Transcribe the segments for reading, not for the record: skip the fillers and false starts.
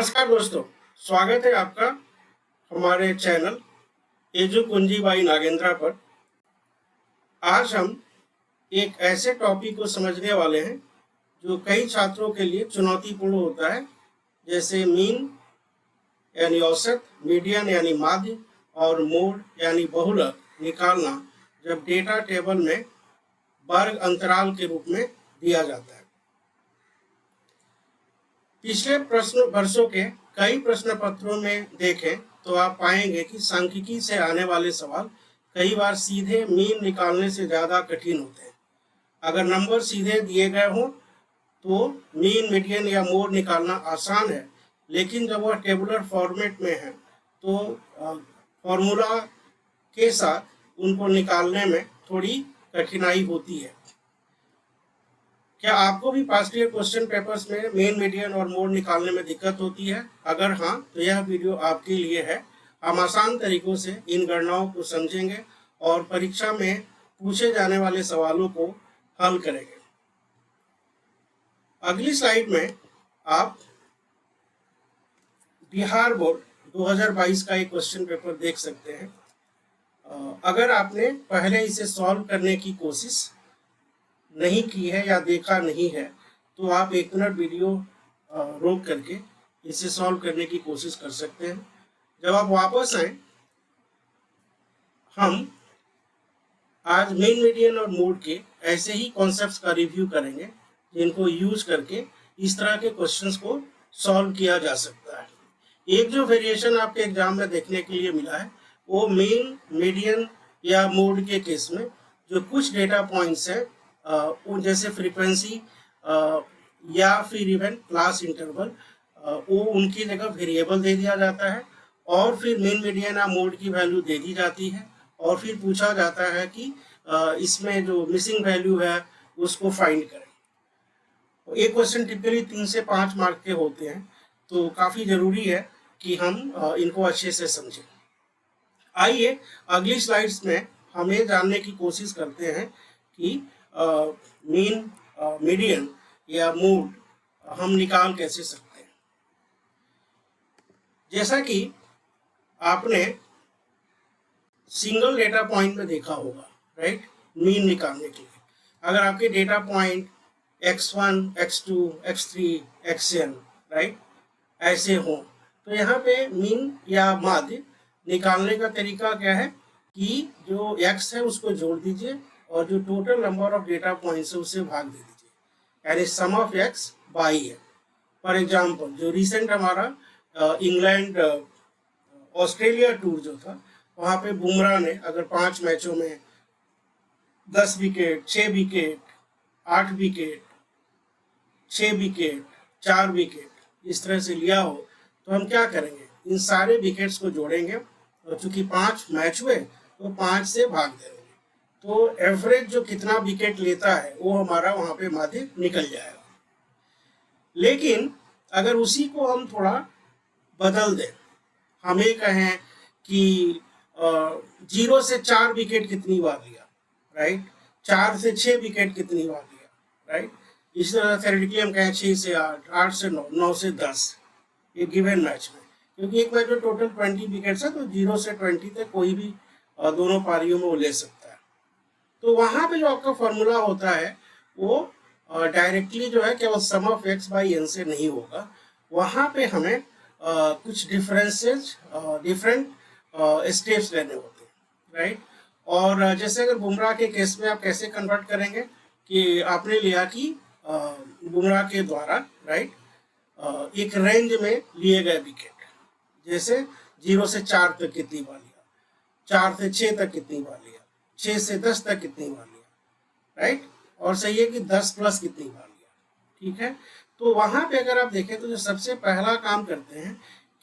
नमस्कार दोस्तों, स्वागत है आपका हमारे चैनल एजु कुंजी बाई नागेंद्रा पर। आज हम एक ऐसे टॉपिक को समझने वाले हैं जो कई छात्रों के लिए चुनौतीपूर्ण होता है, जैसे मीन यानी औसत, मीडियन यानी माध्य और मोड यानी बहुलक निकालना जब डेटा टेबल में वर्ग अंतराल के रूप में दिया जाता है। पिछले वर्षों के कई प्रश्न पत्रों में देखें तो आप पाएंगे कि सांख्यिकी से आने वाले सवाल कई बार सीधे मीन निकालने से ज़्यादा कठिन होते हैं। अगर नंबर सीधे दिए गए हों तो मीन, मीडियन या मोड निकालना आसान है, लेकिन जब वह टेबुलर फॉर्मेट में है तो फॉर्मूला के साथ उनको निकालने में थोड़ी कठिनाई होती है। क्या आपको भी पास्ट ईयर क्वेश्चन पेपर्स में मीन, मीडियन और मोड निकालने में दिक्कत होती है? अगर हाँ, तो यह वीडियो आपके लिए है। हम आसान तरीकों से इन गणनाओं को समझेंगे और परीक्षा में पूछे जाने वाले सवालों को हल करेंगे। अगली स्लाइड में आप बिहार बोर्ड 2022 का एक क्वेश्चन पेपर देख सकते हैं। अगर आपने पहले इसे सॉल्व करने की कोशिश नहीं की है या देखा नहीं है तो आप 1 मिनट वीडियो रोक करके इसे सॉल्व करने की कोशिश कर सकते हैं। जब आप वापस आए, हम आज मीन, मीडियन और मोड के ऐसे ही कॉन्सेप्ट्स का रिव्यू करेंगे जिनको यूज करके इस तरह के क्वेश्चंस को सॉल्व किया जा सकता है। एक जो वेरिएशन आपके एग्जाम में देखने के लिए मिला है वो मीन, मीडियन या मोड के केस में जो कुछ डेटा पॉइंट्स है जैसे फ्रीक्वेंसी या फिर इवन क्लास इंटरवल, वो उनकी जगह वेरिएबल दे दिया जाता है और फिर मीन, मीडियन या मोड की वैल्यू दे दी जाती है और फिर पूछा जाता है कि इसमें जो मिसिंग वैल्यू है उसको फाइंड करें। एक क्वेश्चन टिपिकली 3 से 5 मार्क के होते हैं, तो काफ़ी ज़रूरी है कि हम इनको अच्छे से समझें। आइए अगली स्लाइड्स में हम ये जानने की कोशिश करते हैं कि मीन, मीडियन या मोड हम निकाल कैसे सकते हैं। जैसा कि आपने सिंगल डेटा पॉइंट में देखा होगा, राइट, मीन निकालने के लिए अगर आपके data point x1, x2, x3, xn, right, ऐसे हो तो यहाँ पे मीन या माध्य निकालने का तरीका क्या है कि जो x है उसको जोड़ दीजिए और जो total number of data points है उससे भाग दे दीजिए, यानी सम ऑफ x बाई है। फॉर एग्जांपल जो रिसेंट हमारा इंग्लैंड ऑस्ट्रेलिया टूर जो था, वहाँ पे बुमराह ने अगर 5 मैचों में 10 wicket, 6 wicket, 8 wicket, 6 wicket, 4 wicket इस तरह से लिया हो तो हम क्या करेंगे, इन सारे विकेट्स को जोड़ेंगे और चूंकि 5 मैच हुए तो 5 से भाग देंगे, तो एवरेज जो कितना विकेट लेता है वो हमारा वहाँ पे माध्य निकल जाएगा। लेकिन अगर उसी को हम थोड़ा बदल दें, हम ये कहें कि 0 से 4 विकेट कितनी बार लिया, राइट, 4 से 6 विकेट कितनी बार लिया, राइट, इस तरह थ्योरेटिकली हम कहें 6 से 8, 8 से 9, 9 से 10 ये गिवन मैच में, क्योंकि एक मैच में टोटल 20 विकेट्स है तो 0 से 20 तक कोई भी दोनों पारियों में वो ले सकता है। तो वहाँ पे जो आपका फॉर्मूला होता है वो डायरेक्टली जो है केवल सम ऑफ x बाई n से नहीं होगा, वहाँ पे हमें कुछ डिफरेंसेस, डिफरेंट स्टेप्स लेने होते हैं, राइट। और जैसे अगर बुमराह के केस में आप कैसे कन्वर्ट करेंगे कि आपने लिया कि बुमराह के द्वारा, राइट, एक रेंज में लिए गए विकेट, जैसे 0 से 4 तक कितनी बार लिया, 4 से 6 तक कितनी बार लिया, 6 से 10 तक कितनी बार लिया, राइट, और सही है कि 10 प्लस कितनी बार लिया, ठीक है। तो वहाँ पे अगर आप देखें तो जो सबसे पहला काम करते हैं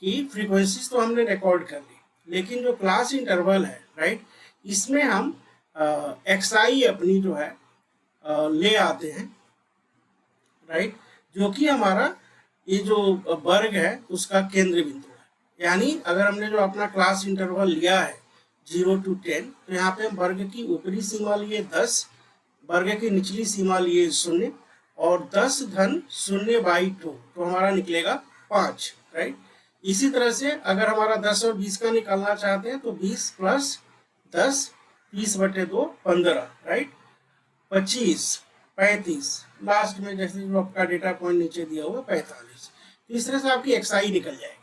कि फ्रीक्वेंसीज तो हमने रिकॉर्ड कर ली, लेकिन जो क्लास इंटरवल है, राइट, इसमें हम xi अपनी जो है ले आते हैं, राइट, जो कि हमारा ये जो वर्ग है उसका केंद्र बिंदु है। यानी अगर हमने जो अपना क्लास इंटरवल लिया है 0 to 10, तो यहाँ पे हम वर्ग की ऊपरी सीमा लिए 10, वर्ग की निचली सीमा लिए 0 और 10 घन 0/2, तो हमारा निकलेगा 5। राइट। इसी तरह से अगर हमारा 10 और 20 का निकालना चाहते हैं तो 20 प्लस 10, 30/2 15, राइट। 25, 35, लास्ट में जैसे जो आपका डेटा पॉइंट नीचे दिया हुआ 45। इस तरह से आपकी एक्सआई निकल जाएगी।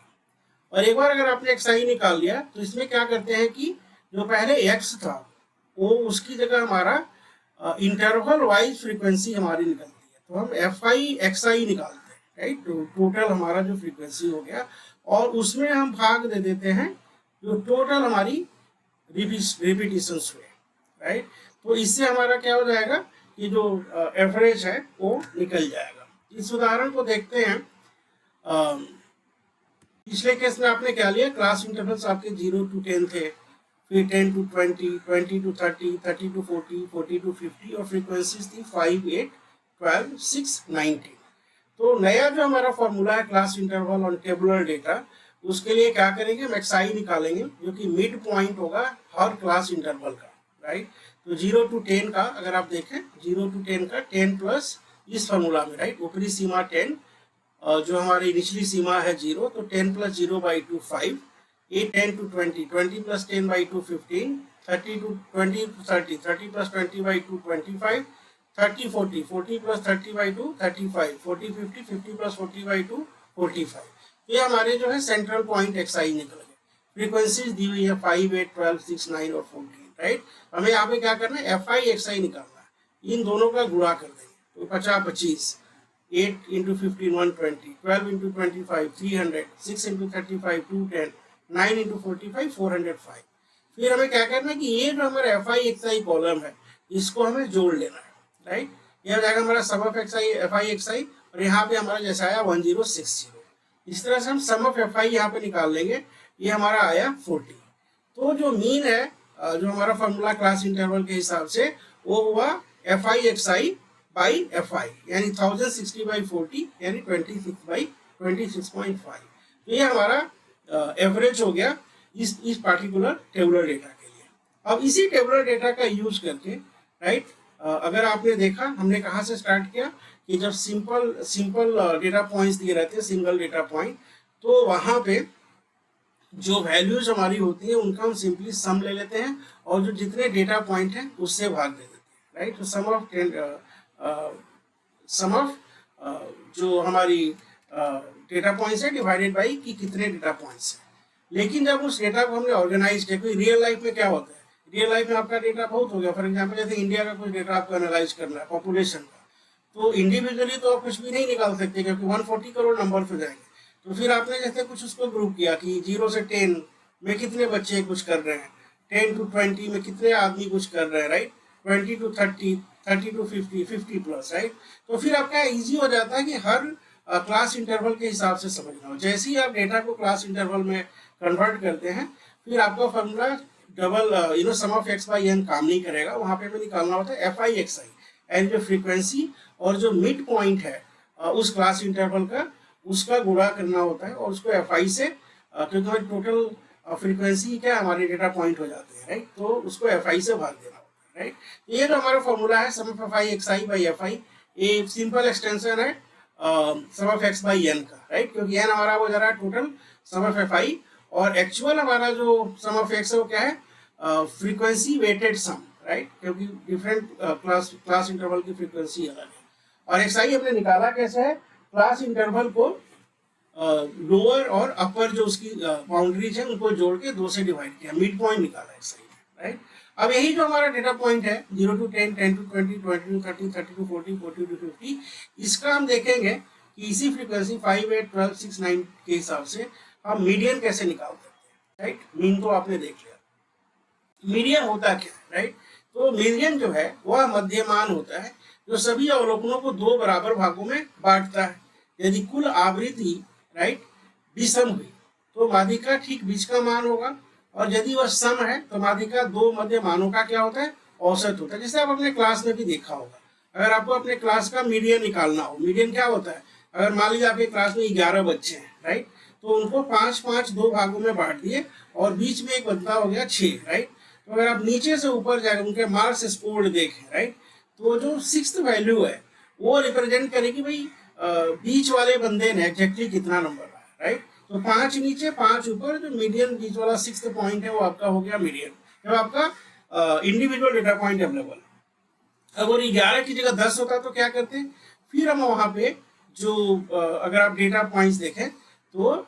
और एक बार अगर आपने एक्सआई निकाल लिया तो इसमें क्या करते हैं कि जो पहले एक्स था वो उसकी जगह हमारा इंटरवल वाइज फ्रीक्वेंसी हमारी निकलती है, तो हम एफ आई एक्स आई निकालते हैं, राइट। तो टोटल हमारा जो फ्रीक्वेंसी हो गया और उसमें हम भाग दे देते हैं जो टोटल हमारी रिपीटिशंस हुए, राइट। तो इससे हमारा क्या हो जाएगा कि जो एवरेज है वो निकल जाएगा। इस उदाहरण को देखते हैं। पिछले केस में आपने क्या लिया, क्लास इंटरवल्स आपके 0 to 10 थे, फिर 10 to 20, 20 to 30, 30 to 40, 40 to 50 और फ्रीक्वेंसीज थी 5, 8, 12, 6, 19। तो नया जो हमारा फॉर्मूला है class interval on tabular data, उसके लिए क्या करेंगे, हम एक्सआई निकालेंगे जो कि मिड पॉइंट होगा हर क्लास इंटरवल का, राइट। तो 0 to 10 का अगर आप देखें, 0 to 10 का 10 प्लस इस फॉर्मूला में, राइट, ऊपरी सीमा 10, जो हमारी निचली सीमा है 0, तो 10 plus 0/2 5, 8, 10 to 20, 20 plus 10/2 15, 30 to 20 30, 30 plus 20/2 25, 30 40, 40 plus 30/2 35, 40 50, 50 plus 40/2 45। ये हमारे जो है सेंट्रल पॉइंट एक्सआई निकल गए। फ्रीक्वेंसीज दी हुई है 5, 8, 12, 6, 9 और 14, राइट। हमें यहाँ पे क्या करना है, एफ आई एक्स आई निकालना है, इन दोनों का गुणा कर देंगे। तो 50 25, 8 into 15 120, 12 into 25 300, 6 into 35 210, 9 into 45 405। फिर हमें क्या करना है कि ये जो हमारा F I x I column है इसको हमें जोड़ लेना है, राइट। ये हो जाएगा हमारा sum of X I F I x I, और यहाँ पे हमारा जैसा आया 1060। इस तरह से हम सम ऑफ एफ आई यहाँ पे निकाल लेंगे, ये हमारा आया 40। तो जो मीन है जो हमारा फॉर्मूला क्लास इंटरवल के हिसाब से वो हुआ F I x I by F आई, यानी 1060/40 यानी 26/26.5। तो ये हमारा एवरेज हो गया इस पार्टिकुलर टेबुलर डेटा के लिए। अब इसी टेबुलर डेटा का यूज करके, राइट, अगर आपने देखा हमने कहाँ से स्टार्ट किया कि जब सिंपल डेटा पॉइंट्स दिए रहते हैं, सिंगल डेटा पॉइंट, तो वहाँ पे जो वैल्यूज हमारी होती है उनका हम सिंपली सम ले लेते हैं और जो जितने डेटा पॉइंट हैं उससे भाग दे देते हैं, राइट। तो सम ऑफ जो हमारी डेटा पॉइंट्स है डिवाइडेड बाई कि कितने डेटा पॉइंट्स हैं। लेकिन जब उस डेटा को हमने ऑर्गेनाइज किया, कोई रियल लाइफ में क्या होता है, रियल लाइफ में आपका डेटा बहुत हो गया, फॉर एग्जांपल जैसे इंडिया का कुछ डेटा आपको एनालाइज करना है पॉपुलेशन का, तो इंडिविजुअली तो आप कुछ भी नहीं निकाल सकते क्योंकि 140 करोड़ नंबर हो जाएंगे। तो फिर आपने जैसे कुछ उसको ग्रुप किया कि 0 से 10 में कितने बच्चे कुछ कर रहे हैं, 10 to 20 में कितने आदमी कुछ कर रहे हैं, right, 20 to 30, 30 to 50, 50 plus, right. तो फिर आपका इजी हो जाता है कि हर क्लास इंटरवल के हिसाब से समझना हो। जैसे ही आप डेटा को क्लास इंटरवल में कन्वर्ट करते हैं फिर आपका formula double sum of x by n काम नहीं करेगा, वहाँ पे हमें निकालना होता है f I x i, and जो फ्रीक्वेंसी और जो मिड पॉइंट है उस क्लास इंटरवल का उसका गुणा करना होता है और उसको एफ आई से, क्योंकि हमारी टोटल फ्रीक्वेंसी क्या हमारे डेटा पॉइंट हो जाते हैं, राइट, तो उसको एफ आई से भाग देना होता है, राइट। ये जो हमारा फॉर्मूला है sum of F I x I by F I, ये सिंपल एक्सटेंशन है sum of x by N का, राइट, क्योंकि एन हमारा वो जा रहा है total sum of F I और एक्चुअल हमारा जो सम ऑफ एक्स है वो क्या है, फ्रीक्वेंसी वेटेड सम, राइट, क्योंकि डिफरेंट क्लास इंटरवल की फ्रीक्वेंसी अलग है। और एक्स आई हमने निकाला कैसे है, क्लास इंटरवल को लोअर और अपर जो उसकी बाउंड्रीज है उनको जोड़ के 2 से डिवाइड किया, मिड पॉइंट निकाला एक्स आई, राइट। अब यही जो हमारा डेटा पॉइंट है 0 to 10, 10 to 20, 20 to 30, 30 to 40, 40 to 50, इसका हम देखेंगे कि इसी फ्रीक्वेंसी 5, 8, 12, 6, 9 के हिसाब से हम मीडियन कैसे निकाल सकते हैं, राइट। मीन तो आपने देख लिया, मीडियन होता क्या है, राइट। तो मीडियन जो है वह मध्यमान होता है जो सभी अवलोकनों को 2 बराबर भागों में बांटता है। यदि कुल आवृत्ति, राइट, विषम हुई तो माध्यिका ठीक बीच का मान होगा, और यदि वह सम है तो माध्यिका 2 मध्य मानों का क्या होता है, औसत होता है। जैसे आप अपने क्लास में भी देखा होगा, अगर आपको अपने क्लास का मीडियन निकालना हो, मीडियन क्या होता है, अगर मान लीजिए आपके क्लास में 11 बच्चे हैं, राइट, तो उनको 5-5 2 भागों में बांट दिए और बीच में एक बदला हो गया 6, राइट। तो अगर आप नीचे से ऊपर जाकर उनके मार्क्स स्कोर्ड देखें, राइट, तो जो 6th वैल्यू है वो रिप्रेजेंट करेगी भाई बीच वाले बंदे ने एग्जैक्टली कितना नंबर आया, राइट। तो 5 नीचे 5 ऊपर, जो मीडियन बीच वाला 6th पॉइंट है वो आपका हो गया मीडियन, जब आपका इंडिविजुअल डेटा पॉइंट अवेलेबल है। अगर 11 की जगह 10 होता तो क्या करते, फिर हम वहाँ पे जो अगर आप डेटा पॉइंट्स देखें तो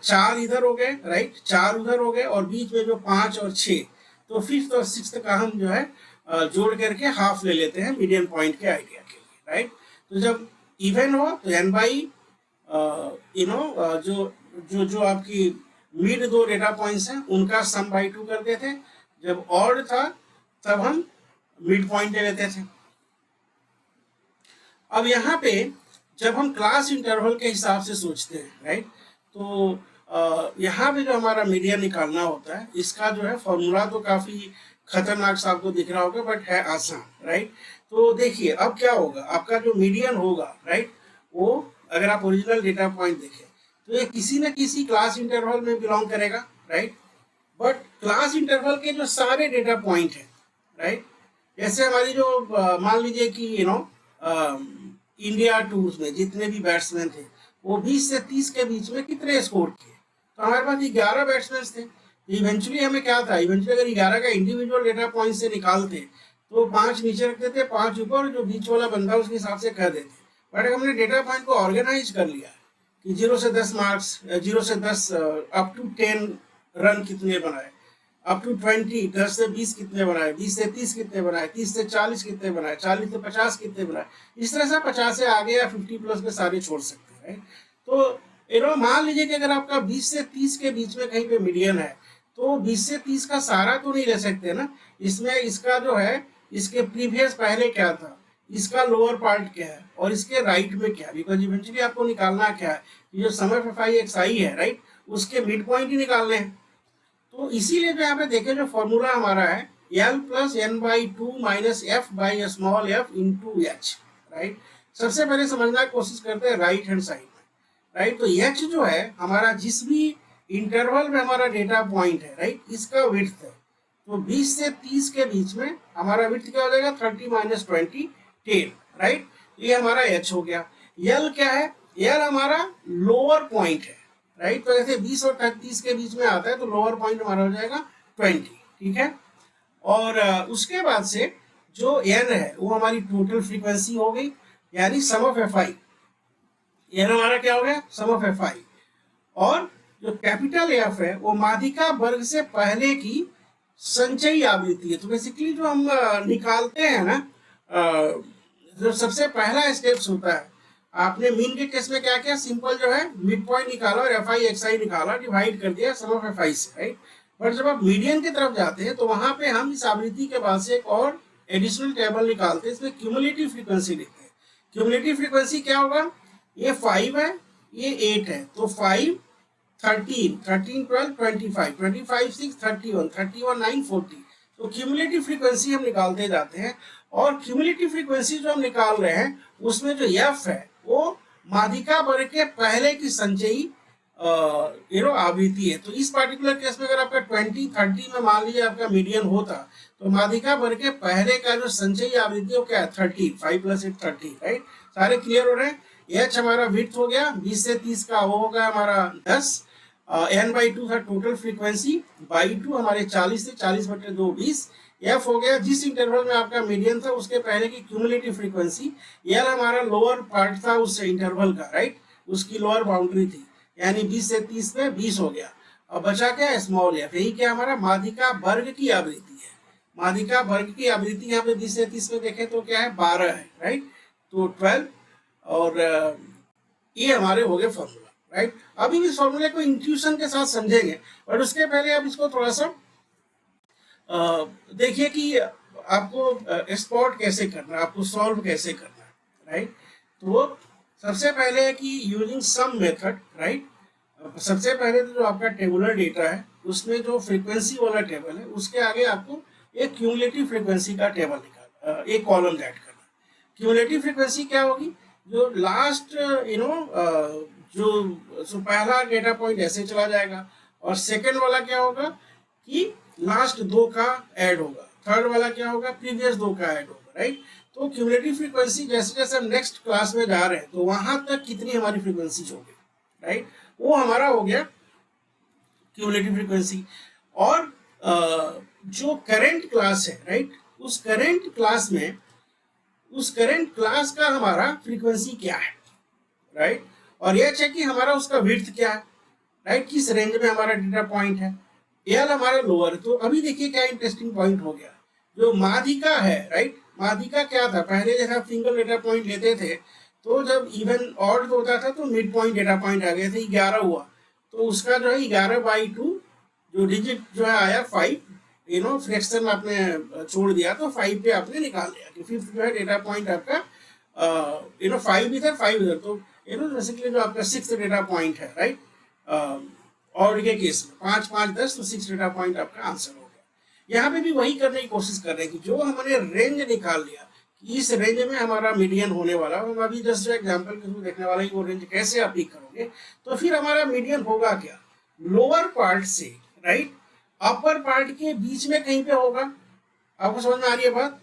4 इधर हो गए, राइट, 4 उधर हो गए, और बीच में जो 5 और 6, तो 5th और 6th का हम जो है जोड़ करके हाफ ले लेते हैं मीडियन पॉइंट के आइडिया के लिए, राइट। तो जब इवन हो तो n बाई जो जो जो आपकी मिड दो डेटा पॉइंट्स हैं उनका सम बाई 2 करते थे। जब ऑड था तब हम मिड पॉइंट ले लेते थे। अब यहाँ पे जब हम क्लास इंटरवल के हिसाब से सोचते हैं, राइट, तो यहाँ पे जो हमारा मीडियन निकालना होता है, इसका जो है फॉर्मूला तो काफी खतरनाक सा आपको दिख रहा होगा, बट है आसान, राइट। तो देखिए अब क्या होगा, आपका जो मीडियन होगा, राइट, वो अगर आप ओरिजिनल डेटा पॉइंट देखें तो ये किसी न किसी क्लास इंटरवल में बिलोंग करेगा, राइट। बट क्लास इंटरवल के जो सारे डेटा पॉइंट हैं, राइट, जैसे हमारी जो मान लीजिए कि इंडिया टूर्स में जितने भी बैट्समैन थे वो 20 से 30 के बीच में कितने स्कोर किए, तो हमारे पास 11 बैट्समैन थे। इवेंचुअली हमें क्या था, इवेंचुअली अगर 11 का इंडिविजुअल डेटा पॉइंट से निकालते तो 5 नीचे रखते थे, 5 ऊपर, जो बीच वाला बंदा उसके हिसाब से कह देते। बट अगर हमने डेटा पॉइंट को ऑर्गेनाइज कर लिया कि 0 से 10 मार्क्स, 0 से 10 अप टू 10 रन कितने बनाए, अप टू 20 10 से 20 कितने बनाए, 20 से 30 कितने बनाए, 30 से 40 कितने बनाए, 40 से 50 कितने बनाए, इस तरह से 50 से आगे या 50 प्लस के सारे छोड़ सकते हैं, राइट। तो मान लीजिए कि अगर आपका 20 से 30 के बीच में कहीं पे मीडियन है तो 20 से 30 का सारा तो नहीं ले सकते ना, इसमें इसका जो है इसके प्रीवियस पहले क्या था, इसका लोअर पार्ट क्या है और इसके राइट में क्या है, बिकॉज इवेंचुअली आपको निकालना क्या है, जो सम ऑफ एफ आई एक्स आई है, राइट, उसके मिड पॉइंट ही निकालने हैं। तो इसीलिए जो यहाँ पे देखें जो फॉर्मूला हमारा है L plus n by 2 minus f by small f into h, right. सबसे पहले समझना की कोशिश करते हैं राइट हैंड साइड में, राइट। तो एच जो है हमारा जिस भी इंटरवल में हमारा डेटा पॉइंट है, राइट, इसका विड्थ है, तो 20 से 30 के बीच में हमारा विड्थ क्या हो जाएगा, 30 माइनस 20 10, राइट। ये हमारा एच हो गया। यल क्या है, यल हमारा लोअर पॉइंट है, राइट। तो जैसे 20 और 30 के बीच में आता है तो लोअर पॉइंट हमारा हो जाएगा 20, ठीक है। और उसके बाद से जो एन है वो हमारी टोटल फ्रीक्वेंसी हो गई, यानी सम ऑफ एफ आई, एन हमारा क्या हो गया, सम ऑफ एफ आई। और जो कैपिटल एफ है वो माध्यिका वर्ग से पहले की संचयी आवृत्ति है। तो बेसिकली जो हम निकालते हैं ना, जो सबसे पहला स्टेप्स होता है, आपने मीन के केस में क्या किया, सिंपल जो है मिड पॉइंट निकाला और एफ आई एक्स आई निकाला, डिवाइड कर दिया सम ऑफ एफ आई से, राइट। बट जब आप मीडियन की तरफ जाते हैं तो वहां पे हम इस आवृत्ति के बाद से एक और एडिशनल टेबल निकालते हैं, इसमें क्यूमुलेटिव फ्रीक्वेंसी लिखते हैं। क्यूमुलेटिव फ्रीक्वेंसी क्या होगा, ये 5 है, ये 8 है, तो 5 13 13 12 25 25 6 31 31 9 40। तो क्यूमुलेटिव फ्रीक्वेंसी हम निकालते जाते हैं, और क्यूमुलेटिव फ्रीक्वेंसी जो हम निकाल रहे हैं उसमें जो एफ है वो माध्यिका वर्ग के पहले की संचयी आवृत्ति है। तो इस पार्टिकुलर केस में अगर आपका 20 30 में मान लीजिए आपका मीडियन होता तो माध्यिका वर्ग के पहले का जो संचयी आवृत्ति वो क्या है, 30, 5 प्लस 8 30, राइट। सारे क्लियर हो रहे हैं। एच हमारा विड्थ हो गया 20 से 30 का, वो होगा हमारा 10, एन बाई 2 था टोटल फ्रीक्वेंसी, बाई 2 हमारे 40 से 40 बटे 2 20। एफ हो गया जिस इंटरवल में आपका मीडियन था उसके पहले की क्यूमुलेटिव फ्रीक्वेंसी। एल हमारा लोअर पार्ट था उस इंटरवल का, राइट, उसकी लोअर बाउंड्री थी, यानी 20 से 30 में 20 हो गया। अब बचा क्या, स्मॉल एफ, यही क्या हमारा माध्यिका वर्ग की आवृत्ति है। माध्यिका वर्ग की आवृत्ति यहाँ पे 20 से 30 में देखें तो क्या है, 12 है, राइट, तो 12। और ये हमारे हो गए फॉर्मूला, राइट। अभी इस फॉर्मूले को इंट्यूशन के साथ समझेंगे, और उसके पहले आप इसको थोड़ा सा देखिए कि आपको स्पॉट कैसे करना है, आपको सॉल्व कैसे करना है, राइट। तो सबसे पहले है कि यूजिंग सम मेथड, राइट। सबसे पहले तो जो आपका टेबुलर डेटा है उसमें जो फ्रीक्वेंसी वाला टेबल है उसके आगे आपको एक क्यूमुलेटिव फ्रीक्वेंसी का टेबल निकाल, एक कॉलम ऐड करना। क्यूमुलेटिव फ्रीक्वेंसी क्या होगी, जो लास्ट जो पहला डेटा पॉइंट ऐसे चला जाएगा, और सेकंड वाला क्या होगा कि लास्ट 2 का ऐड होगा, थर्ड वाला क्या होगा, प्रीवियस 2 का ऐड होगा, राइट। तो क्यूमुलेटिव फ्रीक्वेंसी जैसे जैसे हम नेक्स्ट क्लास में जा रहे हैं तो वहां तक कितनी हमारी फ्रीक्वेंसी होगी, राइट, वो हमारा हो गया क्यूमुलेटिव फ्रीक्वेंसी। और जो करंट क्लास है, राइट, उस करंट क्लास का हमारा फ्रीक्वेंसी क्या है, राइट, और यह चेक कि हमारा उसका विड्थ क्या है, राइट, किस रेंज में हमारा डेटा पॉइंट है, एल हमारा लोअर। तो अभी देखिए क्या इंटरेस्टिंग पॉइंट हो गया, जो माध्यिका है, राइट, माध्यिका क्या था, पहले जैसे आप सिंगल डेटा पॉइंट लेते थे तो जब इवन ऑड होता था तो मिड पॉइंट डेटा पॉइंट आ गए थे, 11 हुआ तो उसका जो है 11/2 जो डिजिट जो है आया 5, फ्रैक्शन आपने छोड़ दिया तो 5 पे आपने निकाल लिया कि फिफ्थ जो है डेटा पॉइंट आपका 5 इधर 5 इधर, तो बेसिकली जो आपका 6th डेटा पॉइंट है, राइट, ऑड के केस में 5 5 10 तो 6 डेटा पॉइंट आपका आंसर हो गया। यहाँ पे भी वही करने की कोशिश कर रहे हैं कि जो हमने रेंज निकाल लिया कि इस रेंज में हमारा मीडियन होने वाला, हम अभी जस्ट जो एग्जाम्पल के थ्रू देखने वाला है वो रेंज कैसे आप पिक करोगे, तो फिर हमारा मीडियन होगा क्या, लोअर पार्ट से, राइट, अपर पार्ट के बीच में कहीं पे होगा। आपको समझ में आ रही है बात?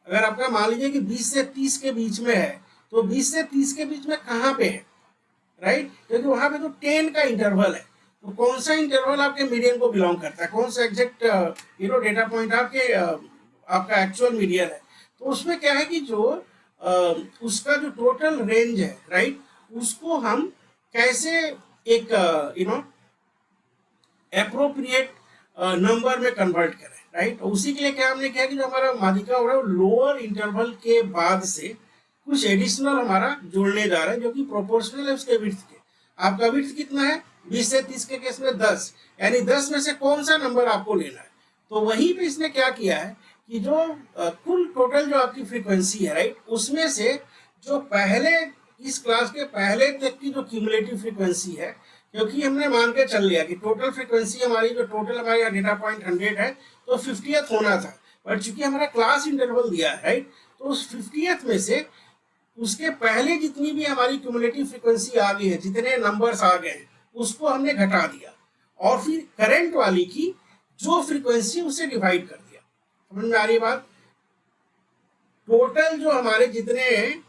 अगर आपका मान लीजिए कि 20 से 30 के बीच में है तो 20 से 30 के बीच में कहाँ पे है, राइट, क्योंकि वहां पे तो 10 का इंटरवल है, तो कौन सा इंटरवल आपके मीडियन को बिलोंग करता है, कौन सा एग्जैक्ट डेटा पॉइंट आपके आपका एक्चुअल मीडियन है, तो उसमें क्या है कि जो उसका जो टोटल रेंज है, राइट, उसको हम कैसे एक एप्रोप्रिएट नंबर में कन्वर्ट करें, राइट, उसी के लिए क्या हमने किया कि जो हमारा माध्यिका हो रहा है वो लोअर इंटरवल के बाद से कुछ एडिशनल हमारा जोड़ने जा रहा है जो कि प्रोपोर्शनल है उसके विड्थ के। आपका विड्थ कितना है, 20 से 30 के केस में 10, यानी 10 में से कौन सा नंबर आपको लेना है। तो वहीं पे इसने क्या किया है कि जो कुल टोटल जो आपकी फ्रीक्वेंसी है, राइट, उसमें से जो पहले इस क्लास के पहले तक की जो क्यूमुलेटिव फ्रीक्वेंसी है, क्योंकि हमने मान के चल लिया कि टोटल फ्रीक्वेंसी हमारी जो टोटल हमारे यहाँ डेटा पॉइंट 100 है तो 50th होना था, बट चूंकि हमारा क्लास इंटरवल दिया है, राइट, तो उस 50th में से उसके पहले जितनी भी हमारी क्यूमुलेटिव फ्रीक्वेंसी आ गई है, जितने नंबर्स आ गए हैं उसको हमने घटा दिया और फिर करंट वाली की जो फ्रीक्वेंसी उसे डिवाइड कर दिया। समझ में आ रही बात? टोटल जो हमारे जितने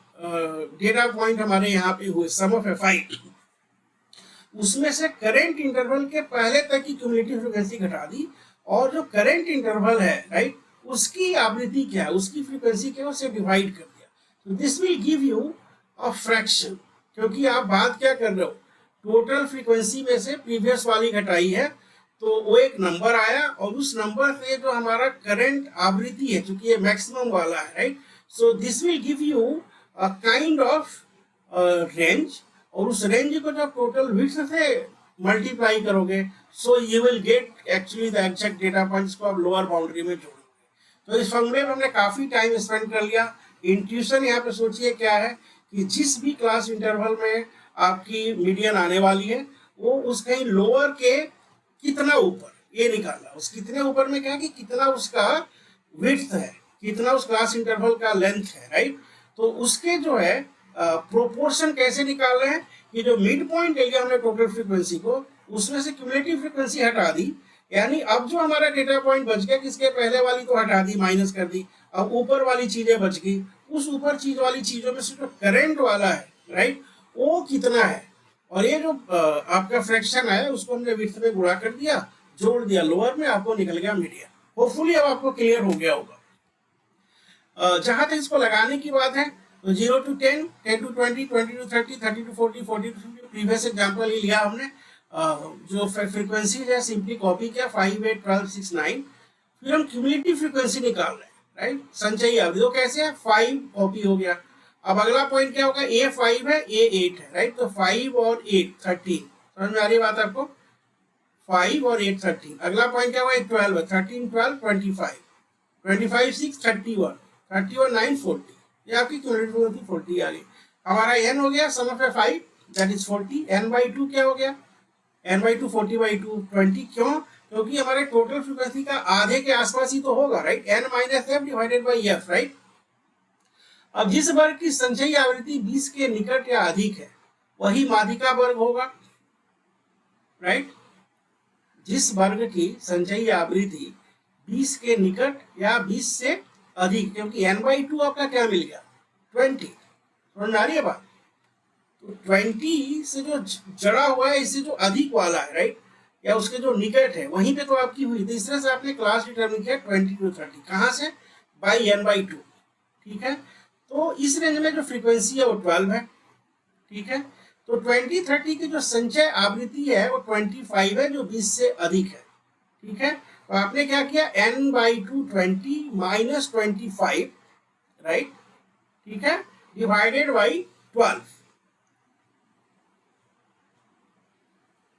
डेटा पॉइंट हमारे यहाँ पे हुए सम ऑफ fi, उसमें से करंट इंटरवल के पहले तक की क्यूमुलेटिव फ्रीक्वेंसी घटा दी और जो करंट इंटरवल है, राइट, उसकी आवृत्ति क्या है, उसकी फ्रीक्वेंसी क्या है, उसे डिवाइड कर दिया। तो this will give you a fraction, क्योंकि आप बात क्या कर रहे हो, टोटल फ्रीक्वेंसी में से प्रीवियस वाली घटाई है तो वो एक नंबर आया और उस नंबर से जो हमारा करंट आवृत्ति है, चूंकि ये मैक्सिमम वाला है, right, so this will give you a kind of range, और उस रेंज को जब टोटल विड्थ से मल्टीप्लाई करोगे so you will get actually the exact data points को आप लोअर बाउंड्री में जोड़ोगे। तो इस फॉर्मूले में हमने काफी टाइम स्पेंड कर लिया। इंट्यूशन यहाँ पे सोचिए क्या है कि जिस भी क्लास इंटरवल में आपकी मीडियन आने वाली है वो उस कहीं लोअर के कितना ऊपर ये निकालना, उस कितने ऊपर में क्या है कि कितना उसका विड्थ है, कितना उस क्लास इंटरवल का लेंथ है, राइट, तो उसके जो है प्रोपोर्शन कैसे निकाल रहे हैं कि जो मिड पॉइंट ले लिया हमने टोटल फ्रीक्वेंसी को, उसमें से क्यूमुलेटिव फ्रीक्वेंसी हटा दी, यानी अब जो हमारा डेटा पॉइंट बच गया किसके पहले वाली तो हटा दी, माइनस कर दी, अब ऊपर वाली चीजें बच गई, उस ऊपर चीज वाली चीजों में से जो करंट वाला है, राइट, वो कितना है, और ये जो आपका फ्रैक्शन है उसको हमने विड्थ में गुणा कर दिया, जोड़ दिया लोअर में, आपको निकल गया मीडियन। होपफुली अब आपको क्लियर हो गया होगा। जहां तक इसको लगाने की बात है तो 0 to 10, 10 to 20, 20 to 30, 30 to 40, 40 to 50, previous example ही लिया हमने। जो फ्रीक्वेंसी है सिंपली कॉपी किया 5, 8, 12, 6, 9, फिर हम क्यूमुलेटिव फ्रीक्वेंसी निकाल रहे हैं, राइट, संचयी अवधि तो कैसे है, 5 कॉपी हो गया। अब अगला पॉइंट क्या होगा, ए 5 है ए 8 है, राइट, तो 5 और 8 13, समझ में आ रही बात आपको, 5 और 8 13। अगला पॉइंट क्या होगा, 12 है, 13 12 25, 25 6 31, 31 9 40, ये आपकी क्यूमुलेटिव 40 आ गई। हमारा n हो गया सम ऑफ 5 दैट इज 40, n/2 क्या हो गया, n/2 40/2 20, क्यों, क्योंकि हमारे टोटल फ्रीक्वेंसी का आधे के आसपास ही तो होगा, right, n - f divided by f, right. अब जिस वर्ग की संचयी आवृत्ति 20 के निकट या अधिक है वही माध्यिका वर्ग होगा, राइट, जिस वर्ग की संचयी आवृत्ति 20 के निकट या 20 से अधिक, क्योंकि n/2 आपका क्या मिल गया 20, समझ में आ रही है बात। तो 20 से जो जड़ा हुआ है, इससे जो अधिक वाला है, राइट, या उसके जो निकट है, वहीं पे तो आपकी हुई। तो इस तरह से आपने क्लास डिटरमिन किया 20 to 30। कहाँ से? By n/2। ठीक है, तो इस रेंज में जो फ्रीक्वेंसी है वो 12 है। ठीक है, तो 20-30 की जो संचय आवृत्ति है वो 25 है, जो 20 से अधिक है। ठीक है, तो आपने क्या किया, n/2 20 माइनस 25, राइट, ठीक है, डिवाइडेड बाई 12।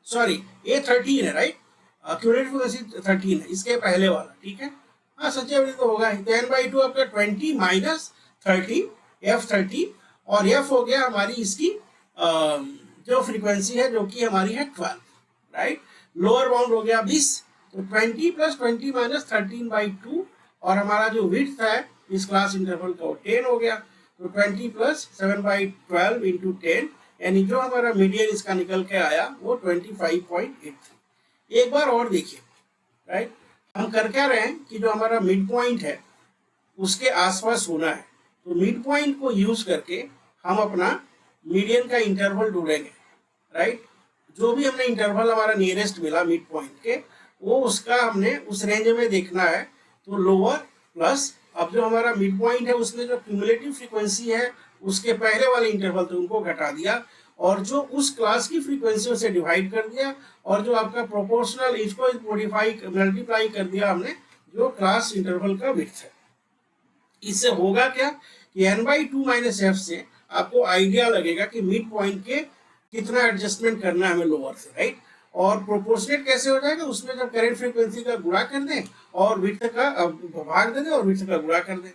सॉरी, ये 13 है, राइट, क्यूमुलेटिव फ्रीक्वेंसी 13 है, इसके पहले वाला। ठीक है, हाँ संचय आवृत्ति तो होगा ही। तो n/2 आपका 20 माइनस 30, f30, और f हो गया हमारी इसकी जो फ्रीक्वेंसी है, जो कि हमारी है 12, राइट। लोअर बाउंड हो गया 20, तो 20 प्लस 20 माइनस 13/2, और हमारा जो विड्थ है इस क्लास इंटरवल का वो 10 हो गया। तो 20 प्लस 7/12 इंटू 10, यानी जो हमारा मीडियन इसका निकल के आया वो 25.83। एक बार और देखिए, राइट, हम कर क्या रहे हैं कि जो हमारा मिड पॉइंट है उसके आसपास होना है। तो मिड पॉइंट को यूज करके हम अपना मीडियन का इंटरवल ढूंढेंगे, राइट। जो भी हमने इंटरवल हमारा नियरेस्ट मिला मिड पॉइंट के, वो उसका हमने उस रेंज में देखना है। तो लोअर प्लस, अब जो हमारा मिड पॉइंट है उसमें जो क्यूमुलेटिव फ्रीक्वेंसी है उसके पहले वाले इंटरवल थे उनको घटा दिया, और जो उस क्लास की फ्रीक्वेंसी से डिवाइड कर दिया, और जो आपका प्रोपोर्शनल इसको मॉडिफाई मल्टीप्लाई कर दिया हमने जो क्लास इंटरवल का विड्थ है। इससे होगा क्या कि n/2 माइनस एफ से आपको आइडिया लगेगा कि मिड पॉइंट के कितना एडजस्टमेंट करना है हमें लोअर से, राइट। और प्रोपोर्शनेट कैसे हो जाएगा, उसमें जब करंट फ्रीक्वेंसी का गुणा कर दें और विड्थ का भाग दे दें और विड्थ का गुणा कर दें,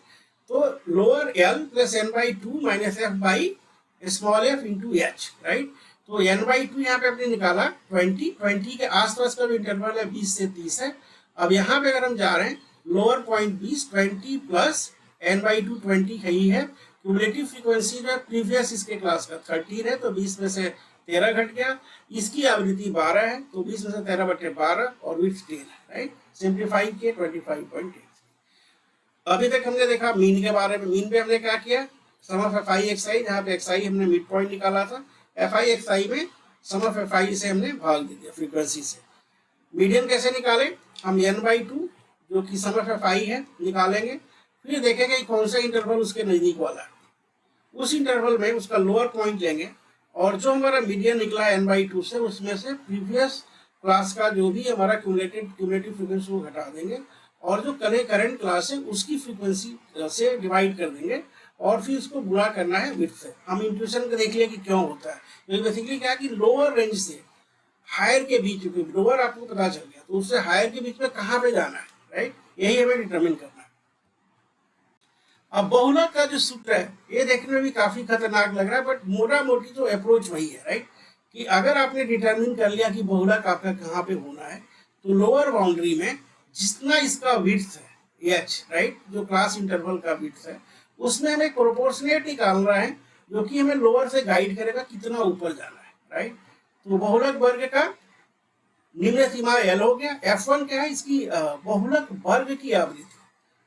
तो lower l plus n/2 minus f by small f into h, right. तो n/2 यहाँ पे आपने निकाला 20 के आसपास का जो इंटरवल है 20 से 30 है। अब यहाँ पे अगर हम जा रहे हैं लोअर पॉइंट 20 प्लस n/2 20 है ही है। क्यूमुलेटिव फ्रीक्वेंसी जो है प्रीवियस इसके क्लास का 13 है, तो 20 में से 13 घट गया। इसकी आवृत्ति 12 है, तो 20 में से 13/12 और विड्थ 10 है, राइट। सिंप्लीफाई किए 25.8। अभी तक हमने देखा मीन के बारे में। मीन पे हमने क्या किया, सम ऑफ fi(xi), जहाँ पे xi हमने मिड पॉइंट निकाला था, fi(xi) में सम ऑफ fi से हमने भाग दे दिया फ्रीक्वेंसी से। मीडियन कैसे निकाले, हम n/2 जो कि सम ऑफ fi है निकालेंगे, फिर देखेंगे कि कौन सा इंटरवल उसके नजदीक वाला है, उस इंटरवल में उसका लोअर पॉइंट लेंगे, और जो हमारा मीडियन निकला है n/2 से, उसमें से प्रीवियस क्लास का जो भी हमारा क्यूमुलेटिव फ्रीक्वेंसी को घटा देंगे, और जो करंट क्लास है उसकी फ्रीक्वेंसी से डिवाइड कर देंगे, और फिर इसको गुणा करना है विड्थ से। हम इंट्यूशन को देख लिया कि क्यों होता है, क्योंकि बेसिकली क्या है कि लोअर रेंज से हायर के बीच में, लोअर आपको पता चल गया, तो उससे हायर के बीच में कहाँ पे जाना है, राइट, यही हमें डिटरमिन करना है। अब बहुलक का जो सूत्र है ये देखने में भी काफी खतरनाक लग रहा है, बट मोटा मोटी तो अप्रोच वही है, राइट, कि अगर आपने डिटरमिन कर लिया कि बहुलक आपका कहाँ पे होना है, तो लोअर बाउंड्री में जितना इसका विड्थ है एच, राइट, जो क्लास इंटरवल का विड्थ है, उसमें हमें प्रोपोर्शनेट निकालना है, जो कि हमें लोअर से गाइड करेगा कितना ऊपर जाना है, राइट। तो बहुलक वर्ग का निम्न सीमा L हो गया। F1 क्या है, इसकी बहुलक वर्ग की आवृत्ति,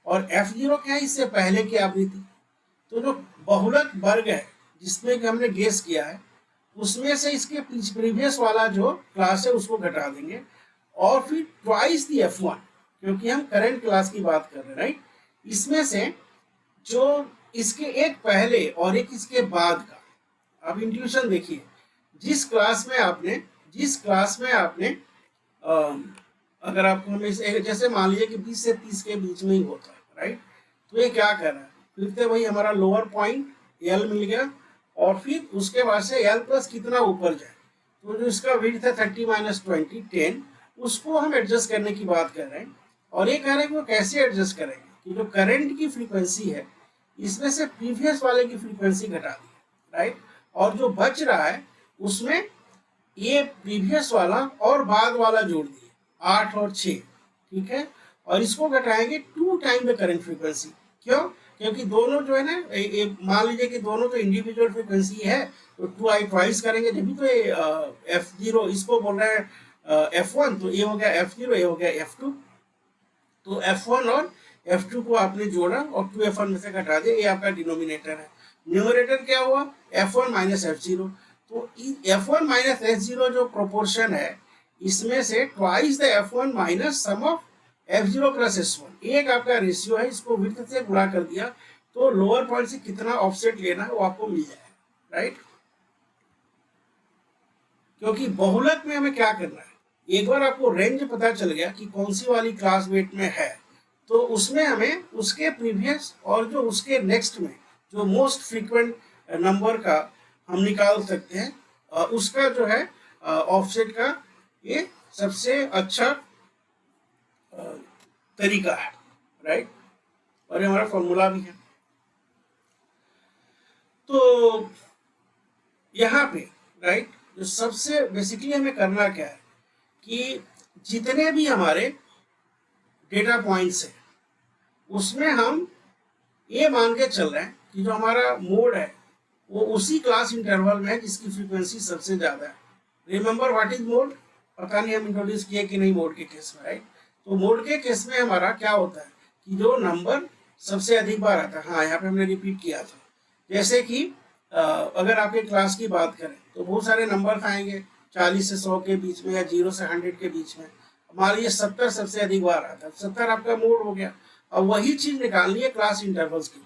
और F0 क्या है, इससे पहले की आवृत्ति। तो जो बहुलक वर्ग है जिसमें कि हमने गेस किया है, उसमें से इसके प्रीवियस वाला जो क्लास है उसको घटा देंगे, और फिर ट्वाइस दी F1, क्योंकि हम करंट क्लास की बात कर रहे हैं, राइट। इसमें से जो इसके एक पहले और एक इसके बाद का, अब इंट्यूशन देखिए, जिस क्लास में आपने अगर आपको हमें जैसे मान लीजिए कि 20 से 30 के बीच में ही होता है, राइट, तो ये क्या कर रहा है, फिर से वही हमारा लोअर पॉइंट L मिल गया, और फिर उसके बाद से L प्लस कितना ऊपर जाए, तो जो इसका विड्थ है 30 माइनस 20 10, उसको हम एडजस्ट करने की बात कर रहे हैं। और ये कह रहे हैं कि वो कैसे एडजस्ट करेंगे कि जो करंट की फ्रीक्वेंसी है इसमें से प्रीवियस वाले की फ्रीक्वेंसी घटा दी, राइट, और जो बच रहा है उसमें ये प्रीवियस वाला और बाद वाला जोड़ दिए 8 और 6, ठीक है, और इसको घटाएंगे 2 टाइम द करंट फ्रीक्वेंसी। क्यों, क्योंकि दोनों जो है ना, मान लीजिए कि दोनों तो इंडिविजुअल फ्रीक्वेंसी है, तो 2 ट्वाइस करेंगे जब भी, तो ये F0 इसको बोल रहे हैं F1, तो ये हो गया F0, ये हो गया F2। तो F1 और F2 को आपने जोड़ा और 2F1 में से घटा दिया, ये आपका डिनोमिनेटर है। न्यूमरेटर क्या हुआ, F1 माइनस F0। तो F1 माइनस H0 जो प्रोपोर्शन है, इसमें से twice the F1 minus sum of F0 plus S1, एक आपका रेशियो है, इसको विड्थ से गुणा कर दिया तो लोअर पॉइंट से कितना ऑफसेट लेना है वो आपको मिल जाएगा, राइट। क्योंकि बहुलक में हमें क्या करना है, एक बार आपको रेंज पता चल गया कि कौन सी वाली क्लास वेट में है, तो उसमें हमें उसके प्रीवियस और जो उसके नेक्स्ट में जो मोस्ट फ्रीक्वेंट नंबर का हम निकाल सकते हैं, उसका जो है ऑफसेट का ये सबसे अच्छा तरीका है, राइट। और ये हमारा फॉर्मूला भी है। तो यहाँ पे राइट जो सबसे बेसिकली हमें करना क्या है कि जितने भी हमारे डेटा पॉइंट्स हैं उसमें हम ये मान के चल रहे हैं कि जो हमारा मोड है वो उसी क्लास इंटरवल में है जिसकी फ्रीक्वेंसी सबसे ज्यादा है। रिमेंबर व्हाट इज मोड, पता नहीं हम इंट्रोड्यूस किए कि नहीं मोड के केस में, राइट। तो मोड के केस में हमारा क्या होता है कि जो नंबर सबसे अधिक बार आता है, हाँ यहाँ पे हमने रिपीट किया था, जैसे कि अगर आपके क्लास की बात करें तो बहुत सारे नंबर आएंगे 40 से 100 के बीच में या 0 से 100 के बीच में। मान लीजिए 70 सबसे अधिक बार आता है, 70 आपका मोड हो गया। अब वही चीज निकालनी है क्लास इंटरवल्स की।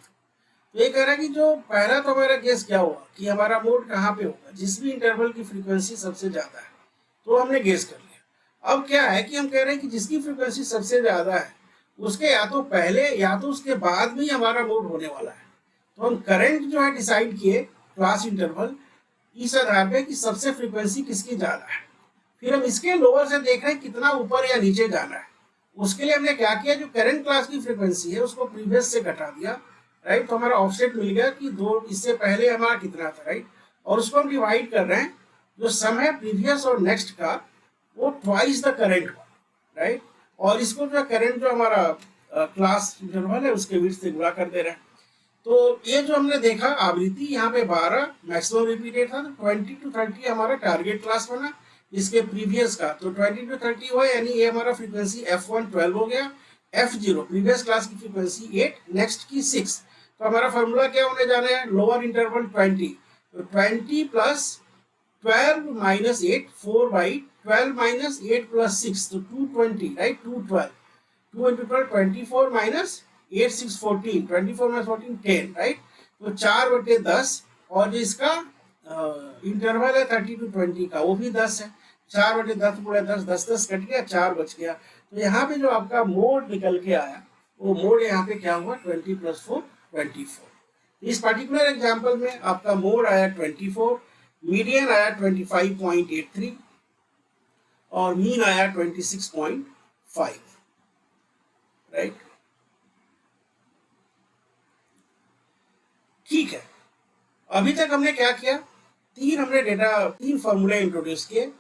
तो ये कह रहा है कि जो पहला तो हमारा गेस क्या हुआ कि हमारा मोड कहाँ पे होगा, जिस भी इंटरवल की फ्रीक्वेंसी सबसे ज्यादा है, तो हमने गेस कर लिया। अब क्या है कि हम कह रहे हैं कि जिसकी फ्रीक्वेंसी सबसे ज्यादा है उसके या तो पहले या तो उसके बाद में हमारा मोड होने वाला है। तो हम करंट जो है डिसाइड किए क्लास इंटरवल इस आधार पे कि सबसे फ्रीक्वेंसी किसकी ज्यादा है। फिर हम इसके लोअर से देख रहे हैं कितना ऊपर या नीचे जाना है। उसके लिए हमने क्या किया, जो करंट क्लास की फ्रीक्वेंसी है उसको प्रीवियस से घटा दिया, राइट। तो हमारा ऑफसेट मिल गया कि दो इससे पहले हमारा कितना था, राइट। और उसको हम डिवाइड कर रहे हैं, जो सम है प्रीवियस और नेक्स्ट का वो ट्वाइस द करंट हुआ, राइट। और इसको जो करंट जो हमारा क्लास इंटरवल है उसके बीच से गुणा कर दे रहे हैं। तो ये जो हमने देखा आवृत्ति यहाँ पे 12 मैक्सिमम रिपीटेड था, तो 20 to 30 हमारा टारगेट क्लास बना इसके प्रीवियस का, तो 20 to 30 हुआ, यानी ये हमारा फ्रीक्वेंसी F1 12 हो गया, F0 प्रीवियस क्लास की फ्रीक्वेंसी 8, नेक्स्ट की 6। तो हमारा फॉर्मूला क्या होने जाना है, लोअर इंटरवल 20, तो 20 plus 12 minus 8 4 by 12 minus 8 plus 6, तो 220, right. 212 2 into 12 24 minus 8 6 14, 24 minus 14 10, right. तो 4/10 और जो इसका इंटरवल है 30 to 20 का वो भी 10 है, 4/10 गुणा 10, 10 10 कट गया, 4 बच गया। तो यहाँ पे जो आपका मोड निकल के आया वो मोड यहाँ पे क्या हुआ 20 + 4 24। इस पर्टिकुलर एग्जाम्पल में आपका मोड आया 24, मीडियन आया 25.83 और मीन आया 26.5, राइट। ठीक है, अभी तक हमने क्या किया, तीन फॉर्मूले इंट्रोड्यूस किए।